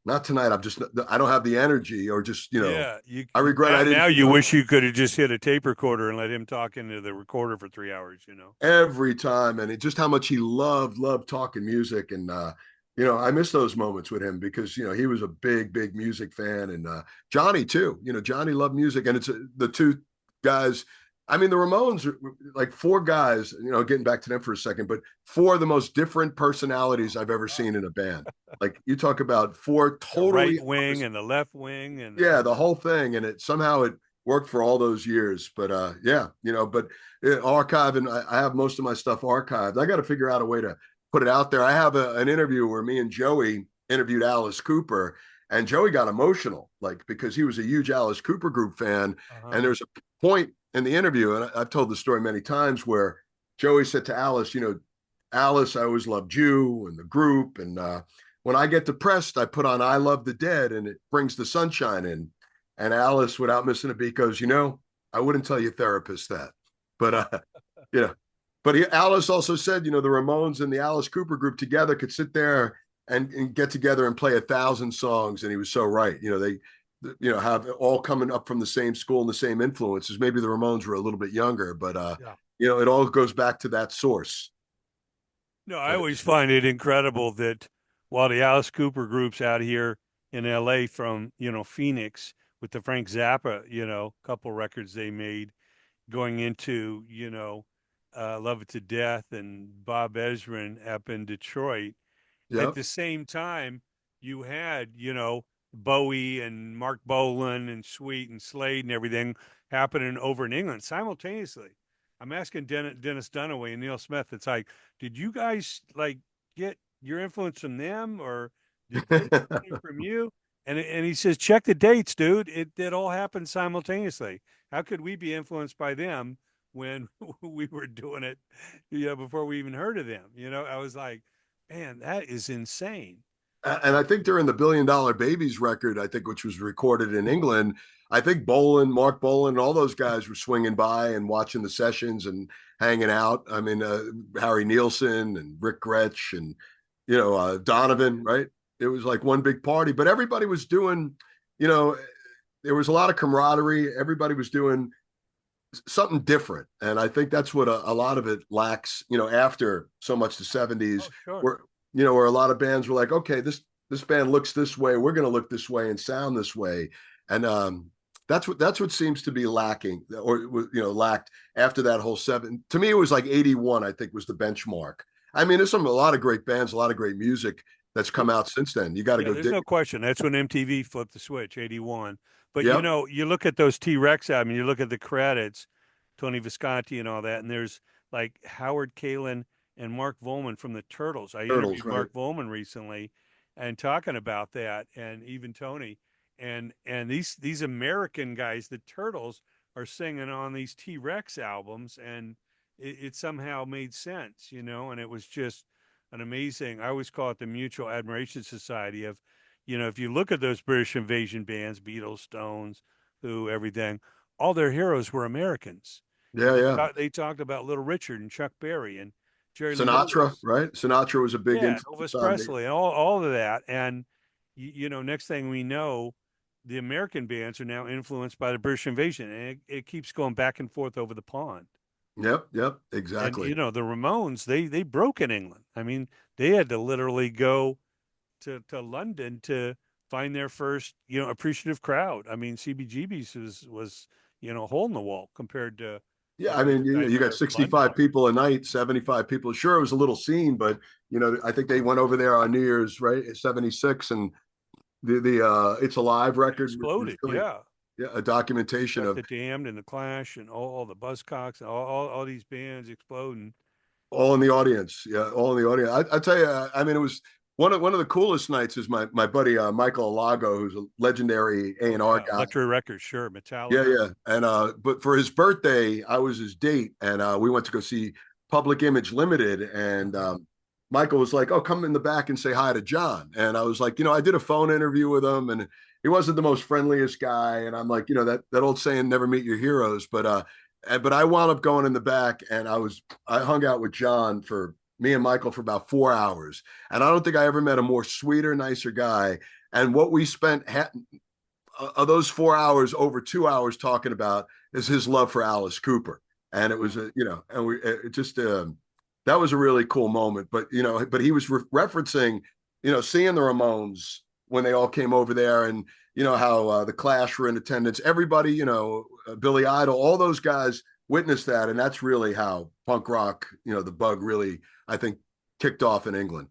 not tonight. I don't have the energy," or just
Yeah.
I regret I
Now
didn't.
you wish you could have just hit a tape recorder and let him talk into the recorder for 3 hours.
Every time, and just how much he loved talking music. And I miss those moments with him because he was a big music fan. And Johnny too. Johnny loved music. And it's the two guys. I mean, the Ramones are like four guys, getting back to them for a second, but four of the most different personalities I've ever seen in a band. Like, you talk about four
The right
totally
wing
opposite.
and the left wing and
Yeah, the whole thing. And it somehow it worked for all those years. But yeah, but archive, and I have most of my stuff archived. I got to figure out a way to put it out there. I have an interview where me and Joey interviewed Alice Cooper, and Joey got emotional, like, because he was a huge Alice Cooper group fan. And
uh-huh.
there's a point in the interview, and I've told the story many times, where Joey said to Alice, Alice, I always loved you and the group. And when I get depressed, I put on I Love the Dead, and it brings the sunshine in. And Alice, without missing a beat, goes, I wouldn't tell your therapist that. But, you know, but Alice also said, the Ramones and the Alice Cooper group together could sit there and get together and play 1,000 songs. And he was so right. They, have all coming up from the same school and the same influences. Maybe the Ramones were a little bit younger, but,
Yeah.
it all goes back to that source.
No, I
But
always find it incredible that while the Alice Cooper group's out here in LA from, Phoenix with the Frank Zappa, couple records they made going into, Love It to Death and Bob Ezrin up in Detroit. At
yeah,
the same time, you had, Bowie and Mark Bolan and Sweet and Slade and everything happening over in England simultaneously. I'm asking Dennis Dunaway and Neil Smith. It's like, did you guys like get your influence from them, or did they get it from you? And he says, check the dates, dude. It all happened simultaneously. How could we be influenced by them when we were doing it, before we even heard of them? I was like, man, that is insane.
And I think during the Billion Dollar Babies record, I think which was recorded in England, I think Mark Bolan, all those guys were swinging by and watching the sessions and hanging out. I mean, Harry Nielsen and Rick Gretsch and Donovan, right? It was like one big party, but everybody was doing, you know, there was a lot of camaraderie. Everybody was doing something different, and I think that's what a lot of it lacks. After so much the '70s,
Oh, sure.
where a lot of bands were like, okay, this band looks this way, we're going to look this way and sound this way, and that's what seems to be lacking, or lacked after that whole seven. To me, it was like '81. I think was the benchmark. I mean, there's a lot of great bands, a lot of great music that's come out since then. You got to
Yeah,
go
there's
dig.
no question. That's when MTV flipped the switch, 81. But
Yep,
you look at those T-Rex albums, you look at the credits, Tony Visconti and all that, and there's like Howard Kalin and Mark Volman from the Turtles. I
Turtles,
interviewed
right?
Mark Volman recently and talking about that, and even Tony. And these American guys, the Turtles, are singing on these T-Rex albums, and it somehow made sense, and it was just an amazing, I always call it the mutual admiration society of, if you look at those British invasion bands, Beatles, Stones, Who, everything, all their heroes were Americans.
Yeah, yeah.
They talked about Little Richard and Chuck Berry and Jerry Lee
Sinatra,
Lewis.
right? Sinatra was a big
Yeah,
influence
Elvis
on me.
Presley, all of that. And, next thing we know, the American bands are now influenced by the British invasion. And it keeps going back and forth over the pond.
Yep, yep,
And,
exactly.
the Ramones, they broke in England. I mean, they had to literally go to London to find their first, appreciative crowd. I mean, CBGB's was a hole in the wall compared to
Yeah,
what
I
was
mean,
a
you got
nightmare in London.
65 people a night, 75 people. Sure, it was a little scene, but I think they went over there on New Year's, right? '76, and the It's Alive
It
record was
exploded,
really,
yeah.
yeah, a documentation
Got
of
the Damned and the Clash and all the Buzzcocks and all these bands exploding.
all in the audience. Yeah, all in the audience. I tell you, I mean, it was one of the coolest nights. Is my buddy Michael Alago, who's a legendary
Oh
A&R
yeah,
guy.
Electric Records, sure,
Yeah,
Metallica.
yeah. And but for his birthday, I was his date, and we went to go see Public Image Limited. And
Uh-huh.
Michael was like, "Oh, come in the back and say hi to John." And I was like, I did a phone interview with him, and he wasn't the most friendliest guy. And I'm like, that old saying, "Never meet your heroes." But I wound up going in the back, and I hung out with John for me and Michael for about 4 hours, and I don't think I ever met a more sweeter, nicer guy. And what we spent of those 4 hours, over 2 hours talking about is his love for Alice Cooper. And it was, and it just, that was a really cool moment. But he was referencing, seeing the Ramones when they all came over there, and, how the Clash were in attendance. Everybody, Billy Idol, all those guys witnessed that. And that's really how punk rock, the bug really, I think, kicked off in England.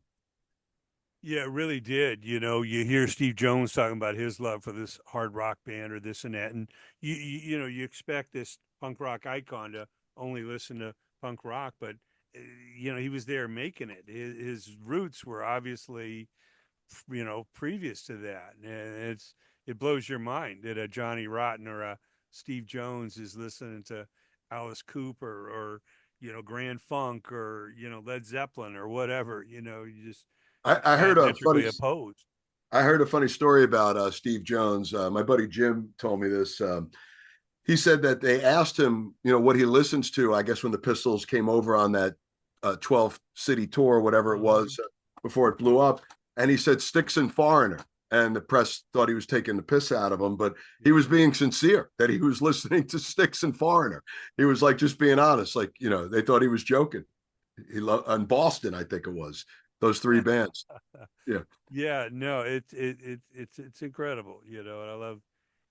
Yeah, it really did. You hear Steve Jones talking about his love for this hard rock band or this and that, and you expect this punk rock icon to only listen to punk rock, but he was there making it. His roots were obviously, previous to that, and it blows your mind that a Johnny Rotten or a Steve Jones is listening to Alice Cooper or Grand Funk or Led Zeppelin or whatever. You just
I heard a funny
diametrically opposed.
I heard a funny story about Steve Jones. My buddy Jim told me this. He said that they asked him, what he listens to, I guess, when the Pistols came over on that 12 city tour, whatever it
Uh-huh.
was, before it blew up. And he said Styx and Foreigner. And the press thought he was taking the piss out of him, but he was
Yeah.
being sincere that he was listening to Styx and Foreigner. He was like just being honest. Like, they thought he was joking. He loved on Boston, I think it was, those three bands. Yeah.
Yeah, no, it's incredible, and I love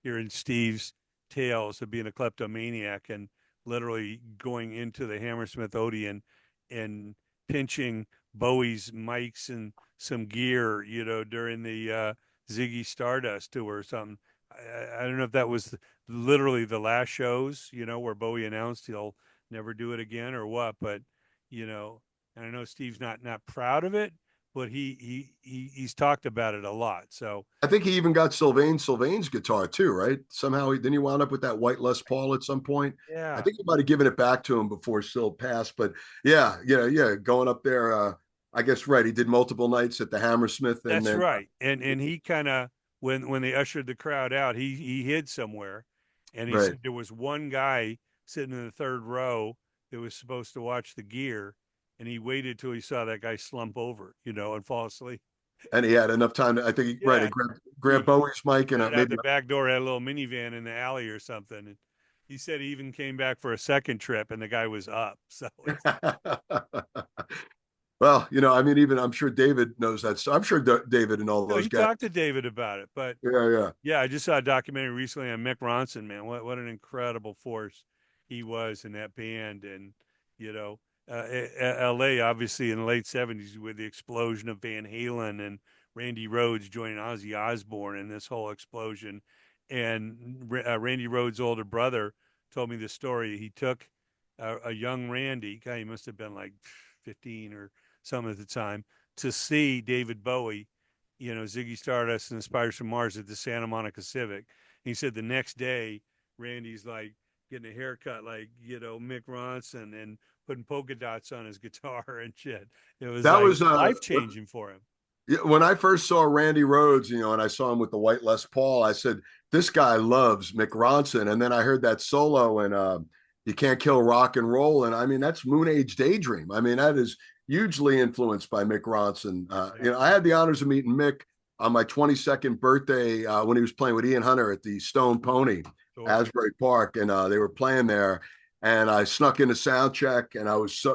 hearing Steve's tales of being a kleptomaniac and literally going into the Hammersmith Odeon and pinching Bowie's mics and some gear, during the Ziggy Stardust tour or something. I don't know if that was literally the last shows, where Bowie announced he'll never do it again or what, but you know, and I know Steve's not proud of it, but he's talked about it a lot. So
I think he even got Sylvain's guitar too, right? Somehow didn't he wound up with that white Les Paul at some point? I
yeah,
think he might have given it back to him before Syl passed, but yeah, going up there. I guess right. He did multiple nights at the Hammersmith, and
that's
then
right. And he kind of when they ushered the crowd out, he hid somewhere, and he
right,
said there was one guy sitting in the third row that was supposed to watch the gear, and he waited till he saw that guy slump over, and fall asleep.
and he had enough time to. I think right. He
Yeah,
grabbed Bowie's mic and
headed out
maybe.
the back door, had a little minivan in the alley or something. And he said he even came back for a second trip, and the guy was up. So it's
Well, I mean, even I'm sure David knows that. So I'm sure David and all those
he
guys.
talked to David about it, but
Yeah, yeah.
yeah, I just saw a documentary recently on Mick Ronson. Man, what an incredible force he was in that band, and you know, L.A. obviously in the late '70s with the explosion of Van Halen and Randy Rhoads joining Ozzy Osbourne and this whole explosion, and Randy Rhoads' older brother told me the story. He took a young Randy, guy he must have been like 15 or something at the time, to see David Bowie, Ziggy Stardust and the Spiders from Mars at the Santa Monica Civic. He said the next day, Randy's like getting a haircut like, Mick Ronson and putting polka dots on his guitar and shit. It was
That
like
was
life changing for him.
when I first saw Randy Rhoads, and I saw him with the white Les Paul. I said, "This guy loves Mick Ronson." And then I heard that solo and "You Can't Kill Rock and Roll," and I mean that's Moon Age Daydream. I mean that is hugely influenced by Mick Ronson.
Yeah.
I had the honors of meeting Mick on my 22nd birthday when he was playing with Ian Hunter at the Stone Pony,
Sure.
Asbury Park, and they were playing there. And I snuck into sound check, and I was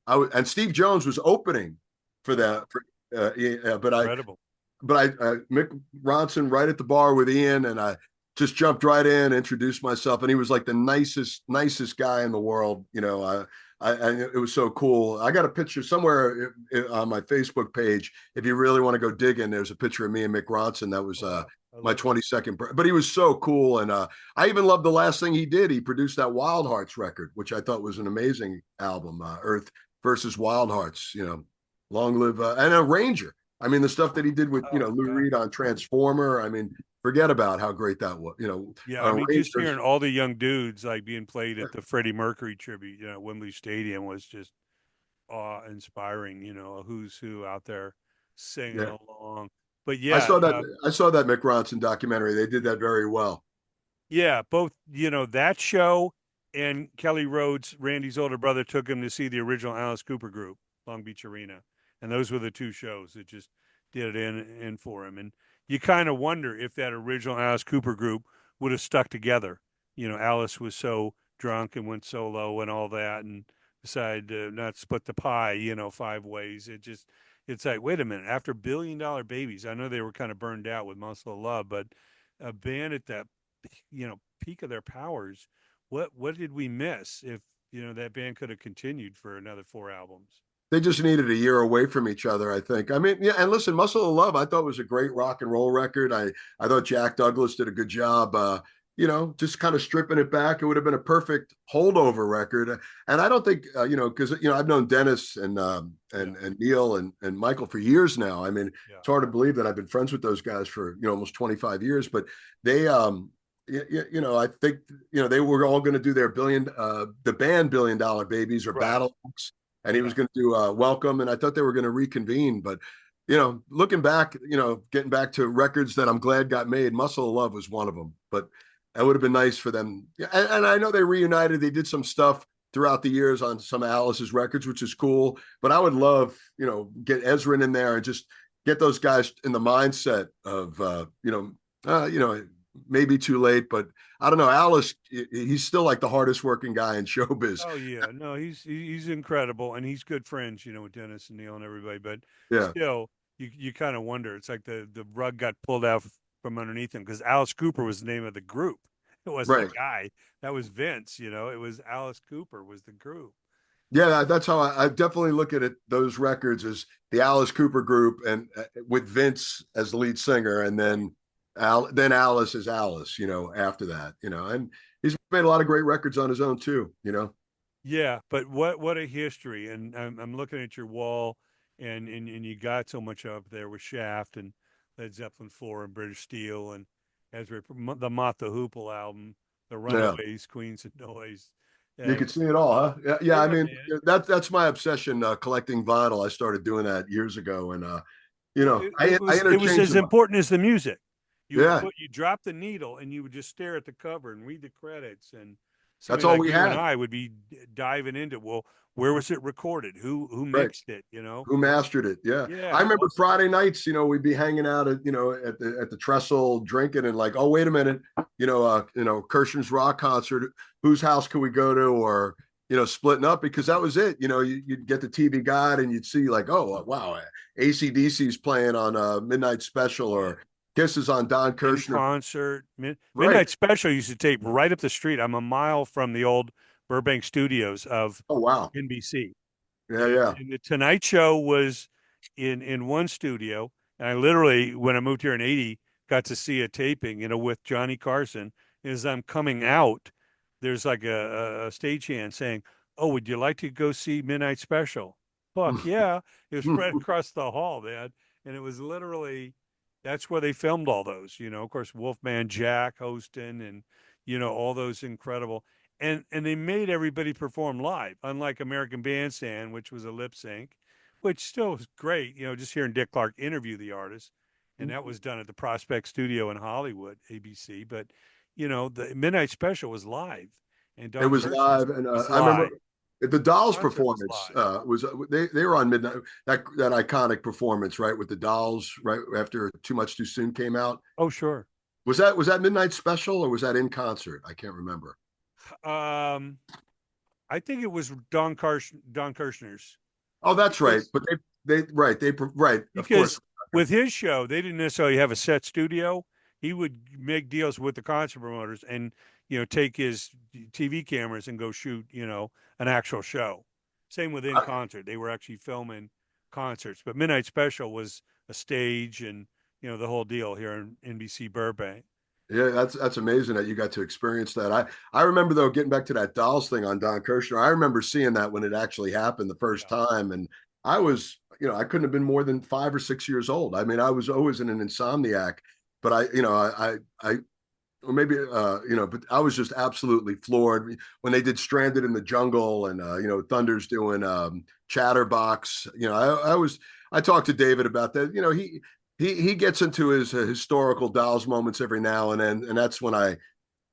I was, and Steve Jones was opening for
Oh,
that. But
incredible.
Mick Ronson right at the bar with Ian, and I just jumped right in, introduced myself, and he was like the nicest guy in the world. It was so cool. I got a picture somewhere on my Facebook page. If you really want to go digging, there's a picture of me and Mick Ronson. That was
Oh, wow. I
my
love it.
22nd. But he was so cool, and I even loved the last thing he did. He produced that Wild Hearts record, which I thought was an amazing album, Earth versus Wild Hearts. Long live and a Ranger. I mean, the stuff that he did with
Oh,
Lou
God.
Reed on Transformer. I mean, forget about how great that was.
Yeah, I mean, just
Rangers.
hearing all the young dudes like being played at the Freddie Mercury tribute, at Wembley Stadium was just awe-inspiring. A who's who out there singing
Yeah,
along. But
I
yeah,
saw that. I saw that Mick Ronson documentary. They did that very well.
yeah, both that show and Kelly Rhodes, Randy's older brother, took him to see the original Alice Cooper group, Long Beach Arena, and those were the two shows that just did it in for him. And you kind of wonder if that original Alice Cooper group would have stuck together. Alice was so drunk and went solo and all that, and decided to not split the pie, five ways. It's like, wait a minute, after Billion Dollar Babies, I know they were kind of burned out with Muscle of Love, but a band at that peak of their powers, what did we miss if that band could have continued for another four albums?
They just needed a year away from each other, I think. I mean, yeah, and listen, Muscle of Love, I thought was a great rock and roll record. I thought Jack Douglas did a good job. Just kind of stripping it back. It would have been a perfect holdover record. And I don't think, because I've known Dennis and
Yeah,
and Neil and Michael for years now. I mean,
yeah,
it's hard to believe that I've been friends with those guys for almost 25 years. But they, I think they were all going to do their the band Billion Dollar Babies or
right,
Battle Axe, and he was
yeah,
going to do Welcome, and I thought they were going to reconvene. But looking back, getting back to records that I'm glad got made, Muscle of Love was one of them. But that would have been nice for them. And I know they reunited. They did some stuff throughout the years on some of Alice's records, which is cool. But I would love, get Ezrin in there and just get those guys in the mindset of, maybe too late, but I don't know. Alice, he's still like the hardest working guy in showbiz.
oh yeah, no, he's incredible, and he's good friends, with Dennis and Neil and everybody. But
Yeah,
still, you kind of wonder. It's like the rug got pulled out from underneath him because Alice Cooper was the name of the group. It wasn't a
right.
guy. That was Vince. It was Alice Cooper was the group.
Yeah, that's how I definitely look at it. Those records as the Alice Cooper group, and with Vince as the lead singer, and then Alice is Alice. After that, and he's made a lot of great records on his own too.
Yeah, but what a history! And I'm looking at your wall, and you got so much up there with Shaft and Led Zeppelin 4 and British Steel and the Mott the Hoople album, the
Yeah.
Runaways, Queens of Noise.
You could see it all, huh? Yeah, yeah. I
Yeah,
mean,
man.
that's my obsession, collecting vinyl. I started doing that years ago, and
Well,
I
it was
interchange
as
them.
important as the music.
Yeah,
You drop the needle and you would just stare at the cover and read the credits, and
that's
somebody
all
like
we
you and
had.
I would be diving into, well, where was it recorded? Who
Right.
mixed it? You know?
Who mastered it? Yeah, I
Yeah.
remember
Oh,
Friday nights. We'd be hanging out at the trestle drinking, and like, oh wait a minute, Kirshner's rock concert. Whose house can we go to? Or splitting up because that was it. You'd get the TV guide and you'd see like, oh wow, AC/DC's playing on Midnight Special
yeah.
or Kiss is on Don
In
Kirshner.
concert.
Right.
Midnight Special used to tape right up the street. I'm a mile from the old Burbank studios of
Oh wow.
NBC.
Yeah, yeah.
And the Tonight Show was in one studio, and I literally, when I moved here in '80, got to see a taping, with Johnny Carson. As I'm coming out, there's like a stagehand saying, "Oh, would you like to go see Midnight Special?" Fuck yeah! It was right across the hall, man, and it was literally that's where they filmed all those. Of course, Wolfman Jack hosting, and all those incredible and they made everybody perform live, unlike American Bandstand, which was a lip sync, which still was great. Just hearing Dick Clark interview the artist, and that was done at the Prospect Studio in Hollywood, ABC. But the Midnight Special was live, and
It
Don
was
Kirshner's
live, and
was
I remember
live.
the Dolls
Concert was
performance
live.
was they were on midnight, that iconic performance, right, with the Dolls right after Too Much Too Soon came out.
Oh, sure.
Was that Midnight Special or was that in concert? I can't remember.
Um, I think it was Don Kirshner's
Oh, that's right.
because
But right, of course.
because with his show, they didn't necessarily have a set studio. He would make deals with the concert promoters and take his TV cameras and go shoot an actual show. Same with In
I,
Concert; they were actually filming concerts. But Midnight Special was a stage and the whole deal here in NBC Burbank.
yeah, that's amazing that you got to experience that. I remember though, getting back to that Dolls thing on Don Kirshner. I remember seeing that when it actually happened the first
Yeah,
time, and I was, I couldn't have been more than 5 or 6 years old. I mean, I was always an insomniac, but I or maybe but I was just absolutely floored when they did Stranded in the Jungle, and Thunder's doing Chatterbox. I talked to David about that. He gets into his historical Dolls moments every now and then, and that's when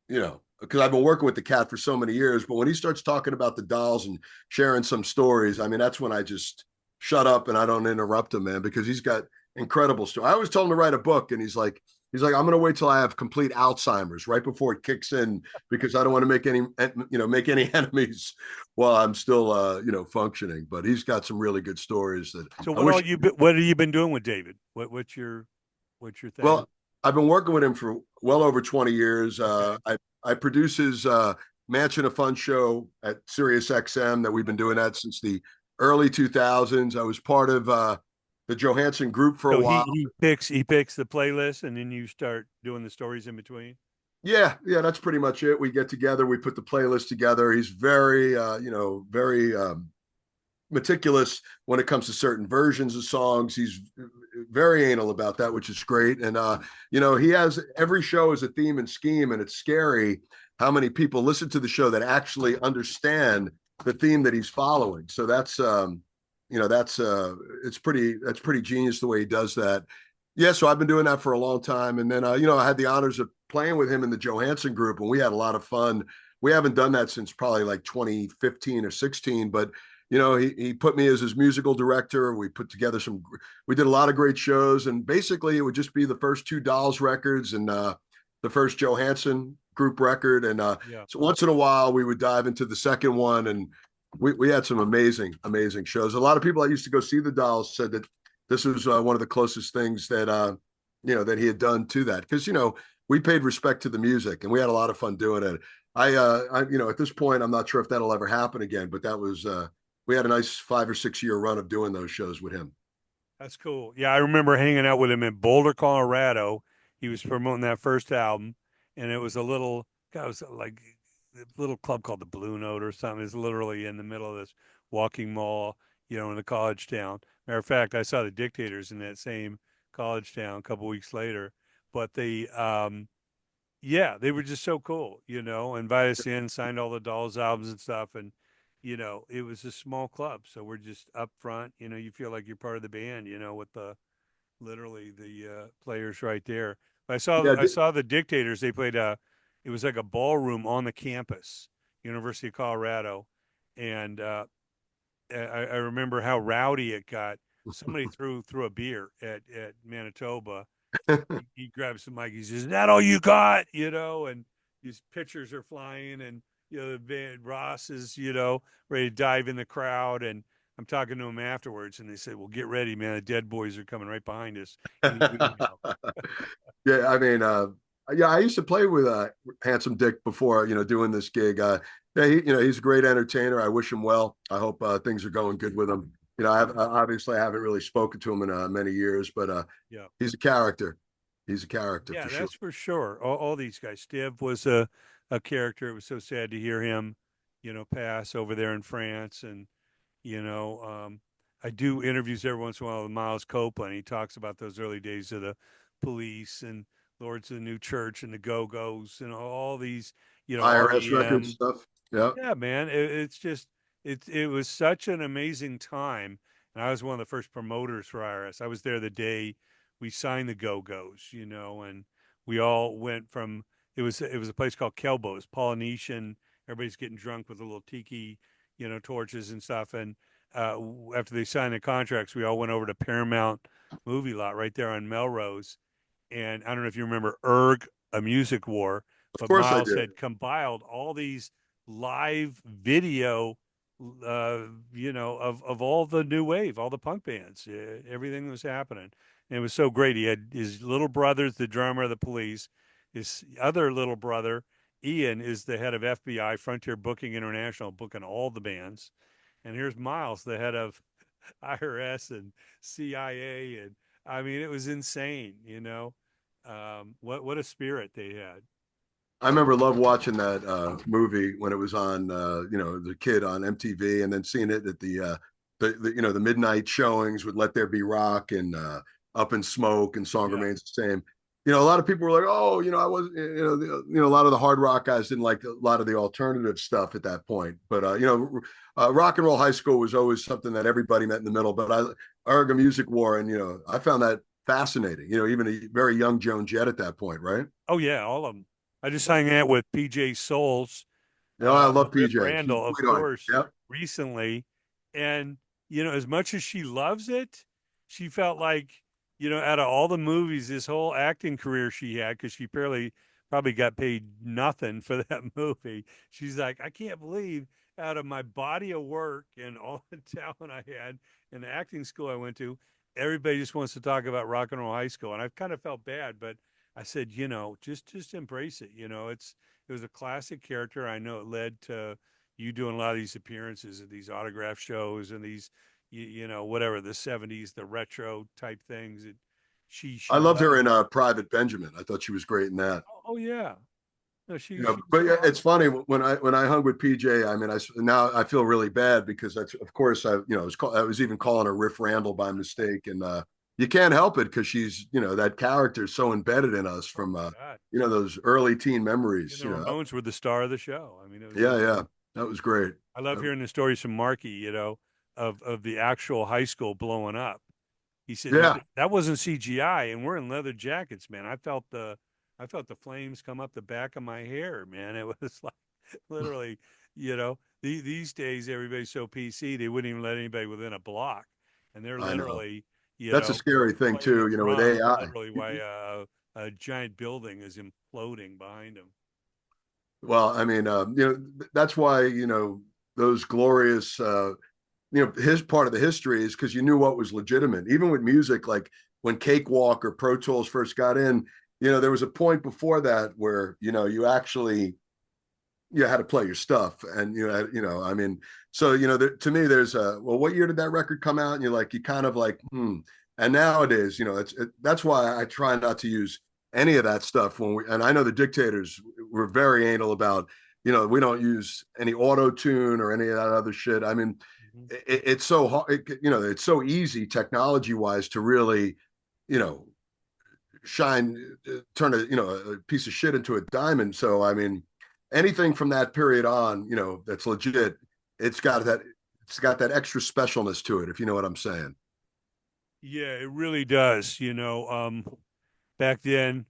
because I've been working with the cat for so many years, but when he starts talking about the Dolls and sharing some stories, I mean, that's when I just shut up and I don't interrupt him, man, because he's got incredible stories. I always told him to write a book, and he's like, I'm gonna wait till I have complete Alzheimer's right before it kicks in because I don't want to make any enemies while I'm still functioning. But he's got some really good stories that
so
I wish.
what have you been doing with David? What's your thing?
Well, I've been working with him for well over 20 years.
Okay.
I produce his Mansion of Fun show at Sirius XM that we've been doing that since the early 2000s. I was part of the Johansson group for a
So
while.
he picks the playlist, and then you start doing the stories in between.
Yeah, yeah, that's pretty much it. We get together, we put the playlist together. He's very, very meticulous when it comes to certain versions of songs. He's very anal about that, which is great. And he has every show is a theme and scheme, and it's scary how many people listen to the show that actually understand the theme that he's following. So that's pretty genius the way he does that. Yeah, so I've been doing that for a long time, and then I had the honors of playing with him in the Johansson group, and we had a lot of fun. We haven't done that since probably like 2015 or 16, but he put me as his musical director. We did a lot of great shows, and basically it would just be the first two Dolls records and the first Johansson group record, and
Yeah.
so once in a while we would dive into the second one, and we had some amazing shows. A lot of people that used to go see the Dolls said that this was one of the closest things that he had done to that, because we paid respect to the music and we had a lot of fun doing it. At this point, I'm not sure if that'll ever happen again, but that was we had a nice 5 or 6 year run of doing those shows with him.
That's cool. Yeah, I remember hanging out with him in Boulder, Colorado. He was promoting that first album, and it was it was like a little club called the Blue Note or something. It's literally in the middle of this walking mall, in the college town. Matter of fact, I saw the Dictators in that same college town a couple weeks later. But yeah, they were just so cool, invited us in, signed all the Dolls albums and stuff. And, it was a small club. So we're just up front, you feel like you're part of the band, with literally the players right there.
Yeah,
I saw the Dictators. They played it was like a ballroom on the campus, University of Colorado. And I remember how rowdy it got. Somebody threw a beer at Manitoba. He grabs the mic. He says, "Is that all you got?" And these pictures are flying, and the band, Ross is ready to dive in the crowd, and I'm talking to him afterwards, and they said, "Well, get ready, man. The Dead Boys are coming right behind us any minute now."
yeah. I mean, yeah, I used to play with Handsome Dick before, doing this gig. Yeah, he's a great entertainer. I wish him well. I hope things are going good with him. Obviously I haven't really spoken to him in many years, but
Yeah.
he's a character. He's a character
Yeah,
for sure.
that's for sure. All these guys. Stiv was a character. It was so sad to hear him, pass over there in France. And you know, I do interviews every once in a while with Miles Copeland. He talks about those early days of the Police and Lords of the New Church and the Go Go's and all these,
IRS record
REM.
stuff. Yeah.
Yeah, man. It's just it was such an amazing time, and I was one of the first promoters for IRS. I was there the day we signed the Go Go's, and we all went from it was a place called Kelbo's, Polynesian. Everybody's getting drunk with a little tiki, torches and stuff. And after they signed the contracts, we all went over to Paramount Movie Lot right there on Melrose. And I don't know if you remember A Music War,
Of
but
course I
Miles
did.
had compiled all these live video, of all the new wave, all the punk bands, everything that was happening. And it was so great. He had his little brother's the drummer of the Police. His other little brother, Ian, is the head of FBI, Frontier Booking International, booking all the bands. And here's Miles, the head of IRS and CIA. And I mean, it was insane, what a spirit they had.
I remember love watching that movie when it was on, the kid on MTV, and then seeing it at the midnight showings with Let There Be Rock and Up in Smoke and Song
Yeah.
Remains the Same. A lot of people were like, "Oh, I wasn't." A lot of the hard rock guys didn't like a lot of the alternative stuff at that point. But Rock and Roll High School was always something that everybody met in the middle. But Erga Music War, and I found that fascinating. Even a very young Joan Jett at that point, right?
Oh yeah, all of them. I just hung out with PJ Souls,
I
with
love
Riff
PJ. She's
Randall, of
sweetheart.
course,
Yep.
recently. And, as much as she loves it, she felt like, out of all the movies, this whole acting career she had, because she probably got paid nothing for that movie. She's like, I can't believe out of my body of work and all the talent I had in the acting school I went to, everybody just wants to talk about Rock and Roll High School. And I've kind of felt bad, but I said, just embrace it. It was a classic character. I know it led to you doing a lot of these appearances at these autograph shows and these, whatever the '70s, the retro type things.
I
She
loved her
loved.
in Private Benjamin. I thought she was great in that.
Oh yeah, no, she was
But
so
yeah, it's
awesome.
funny when I hung with PJ. I mean, now I feel really bad because that's, of course, I was even calling her Riff Randall by mistake, and you can't help it because she's, that character is so embedded in us
Oh
from
my God,
those early teen
and
memories.
the Ramones were the star of the show. I mean, it was
Yeah,
insane.
yeah, that was great.
I love hearing the stories from Marky, of the actual high school blowing up. He said
Yeah,
that wasn't CGI, and we're in leather jackets, man. I felt the flames come up the back of my hair, man. It was like literally, these days everybody's so PC they wouldn't even let anybody within a block, and they're
I know.
literally,
That's a scary thing
playing the
too. With
drums
AI.
literally while a giant building is imploding behind them.
Well, I mean, that's why those glorious his part of the history is because you knew what was legitimate. Even with music, like when Cakewalk or Pro Tools first got in, there was a point before that where you actually had to play your stuff, and I mean, so to me, there's a, well, what year did that record come out? And you kind of like, hmm. And nowadays, that's why I try not to use any of that stuff and I know the Dictators were very anal about, we don't use any auto tune or any of that other shit. I mean, it's so hard, it's so easy technology wise to really, you know, shine, turn a piece of shit into a diamond. So, I mean, anything from that period on, that's legit, it's got that, it's got that extra specialness to it, if you know what I'm saying.
Yeah, it really does. Back then,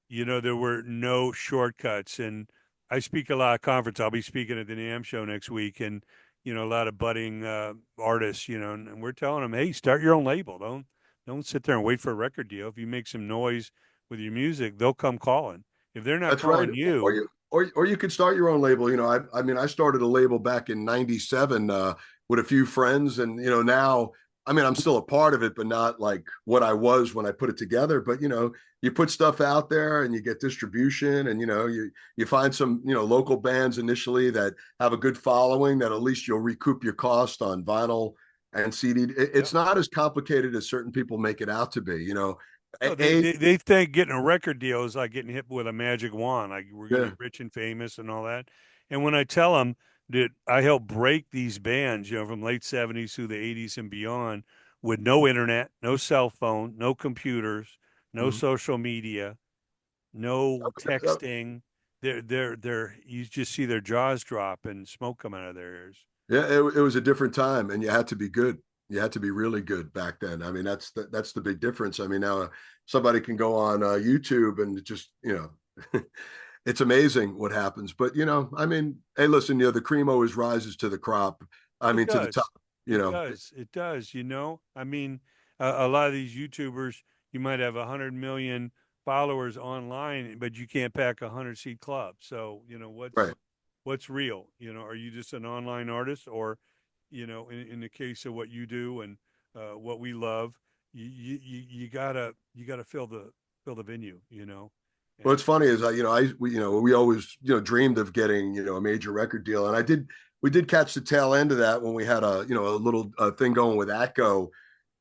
there were no shortcuts. And I speak a lot of conference. I'll be speaking at the NAMM show next week, and a lot of budding artists. And we're telling them, hey, start your own label. Don't sit there and wait for a record deal. If you make some noise with your music, they'll come calling. If they're not
That's right.
calling
Or
you,
you could start your own label. I mean, I started a label back in '97 with a few friends, and now, I mean, I'm still a part of it, but not like what I was when I put it together. But you put stuff out there, and you get distribution, and you find some local bands initially that have a good following, that at least you'll recoup your cost on vinyl and CD.
yep.
It's not as complicated as certain people make it out to be.
No,
a
they think getting a record deal is like getting hit with a magic wand. Like we're going to
yeah.
be rich and famous and all that. And when I tell them that I helped break these bands, from late '70s through the '80s and beyond, with no internet, no cell phone, no computers, no
Mhm.
social media, no texting, they're you just see their jaws drop and smoke come out of their ears.
Yeah, it was a different time, and you had to be good. You had to be really good back then. I mean, that's the big difference. I mean, now somebody can go on YouTube and just it's amazing what happens. But I mean, hey, listen, the cream always rises to the crop. I
It
mean, to the top.
does.
You
It
know,
does. It does. I mean, a lot of these YouTubers, you might have 100 million followers online, but you can't pack a 100-seat club. So,
right?
what's real? Are you just an online artist, or, in the case of what you do and what we love, you gotta fill the venue.
Well,
And
it's funny is we always dreamed of getting a major record deal, and we did catch the tail end of that when we had a little thing going with Atco.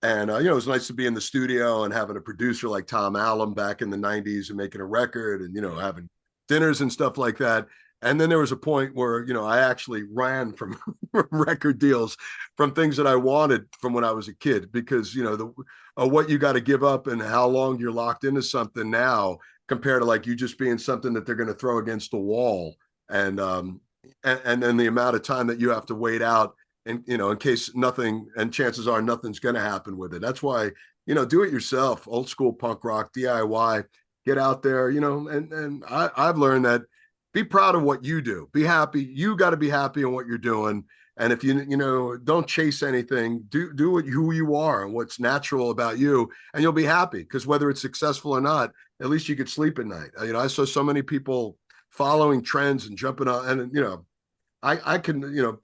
And it was nice to be in the studio and having a producer like Tom Allen back in the '90s and making a record, and
yeah,
having dinners and stuff like that. And then there was a point where I actually ran from record deals, from things that I wanted from when I was a kid, because the what you got to give up and how long you're locked into something now, compared to like you just being something that they're going to throw against the wall. And then the amount of time that you have to wait out, and in case nothing, and chances are nothing's going to happen with it. That's why do it yourself, old school punk rock, DIY. Get out there, and I've learned that, be proud of what you do, be happy. You got to be happy in what you're doing. And if don't chase anything, do what who you are and what's natural about you, and you'll be happy, because whether it's successful or not, at least you could sleep at night. I saw so many people following trends and jumping on, and I can,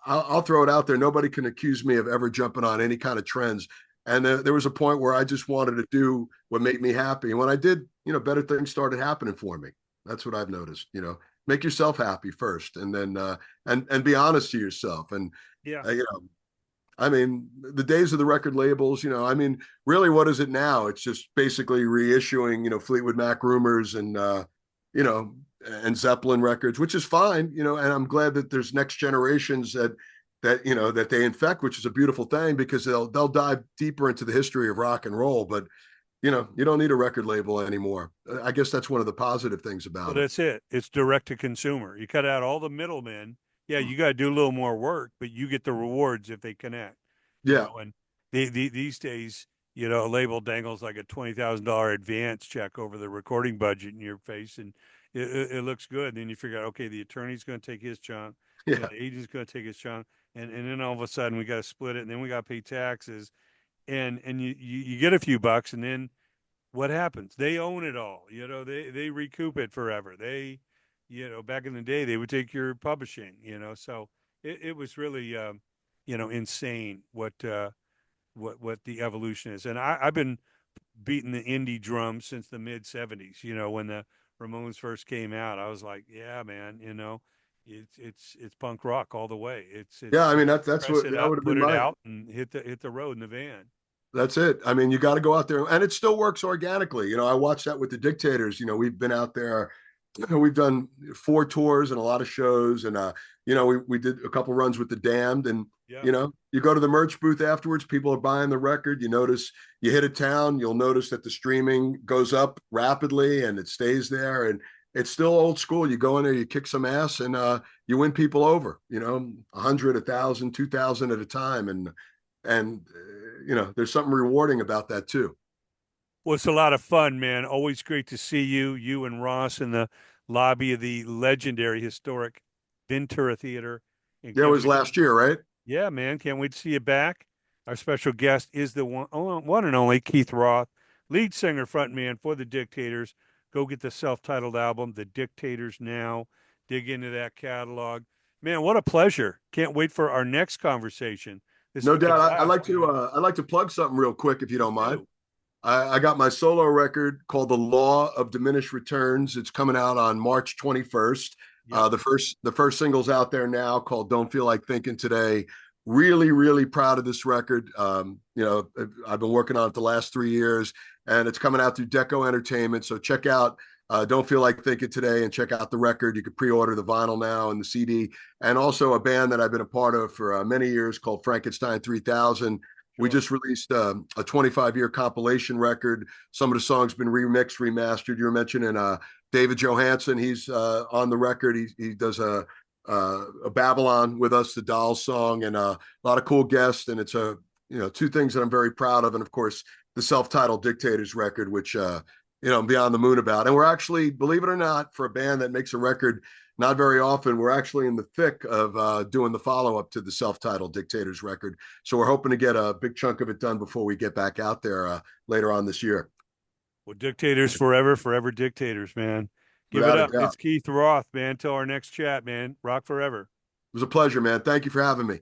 I'll throw it out there. Nobody can accuse me of ever jumping on any kind of trends. And there was a point where I just wanted to do what made me happy. And when I did, better things started happening for me. That's what I've noticed. Make yourself happy first, and then and be honest to yourself. And
yeah.
I mean, the days of the record labels. I mean, really, what is it now? It's just basically reissuing, Fleetwood Mac rumors, and you know, and Zeppelin records, which is fine, and I'm glad that there's next generations that they infect, which is a beautiful thing, because they'll dive deeper into the history of rock and roll. But you don't need a record label anymore. I guess that's one of the positive things
Well,
about it.
that's it. It's direct to consumer. You cut out all the middlemen. Yeah,
Hmm.
you got to do a little more work, but you get the rewards if they connect.
Yeah,
And these days, a label dangles like a $20,000 advance check over the recording budget in your face, and it looks good. And then you figure out, okay, the attorney's going to take his chunk,
yeah,
the agent's going to take his chunk, and then all of a sudden we got to split it, and then we got to pay taxes, and you get a few bucks, and then what happens? They own it all. They recoup it forever. Back in the day, they would take your publishing. So it was really, insane what the evolution is. And I've been beating the indie drum since the mid '70s. When the Ramones first came out, I was like, yeah, man. It's punk rock all the way.
yeah. I
It's
mean, that's
press
what
it
that
up,
would have
put
been
it
my.
out, and hit the road in the van.
That's it. I mean, you got to go out there, and it still works organically. I watched that with the Dictators. We've been out there, we've done 4 tours and a lot of shows, and we did a couple runs with the Damned, and
Yeah.
you go to the merch booth afterwards, people are buying the record. You notice you hit a town, you'll notice that the streaming goes up rapidly and it stays there, and it's still old school. You go in there, you kick some ass, and you win people over. 100, 1,000, 2,000 at a time, and there's something rewarding about that too.
Well, it's a lot of fun, man. Always great to see you and Ross in the lobby of the legendary historic Ventura Theater. And
Yeah, it
can't
was
wait.
last year, right?
Yeah, man. Can't wait to see you back. Our special guest is the one and only Keith Roth, lead singer, frontman for the Dictators. Go get the self-titled album, The Dictators Now. Dig into that catalog. Man, what a pleasure. Can't wait for our next conversation. This has
No
been a
doubt. I
blast,
like to
man.
I like to plug something real quick if you
Please
don't mind.
do.
I got my solo record called The Law of Diminished Returns. It's coming out on March 21st.
Yep.
The first single's out there now called Don't Feel Like Thinking Today. Really, really proud of this record. I've been working on it the last 3 years, and it's coming out through Deco Entertainment. So check out Don't Feel Like Thinking Today and check out the record. You can pre-order the vinyl now and the CD. And also a band that I've been a part of for many years called Frankenstein 3000. We
Sure.
just released a 25-year compilation record. Some of the songs been remixed, remastered. You were mentioning David Johansen. He's on the record. He does a Babylon with us, the Dolls song, and a lot of cool guests. And it's two things that I'm very proud of. And of course, the self-titled Dictators record, which I'm beyond the moon about. And we're actually, believe it or not, for a band that makes a record not very often, we're actually in the thick of doing the follow-up to the self-titled Dictators record. So we're hoping to get a big chunk of it done before we get back out there later on this year.
Well, Dictators forever, forever Dictators, man. Give it
Without a
up.
doubt.
It's Keith Roth, man. Till our next chat, man. Rock forever.
It was a pleasure, man. Thank you for having me.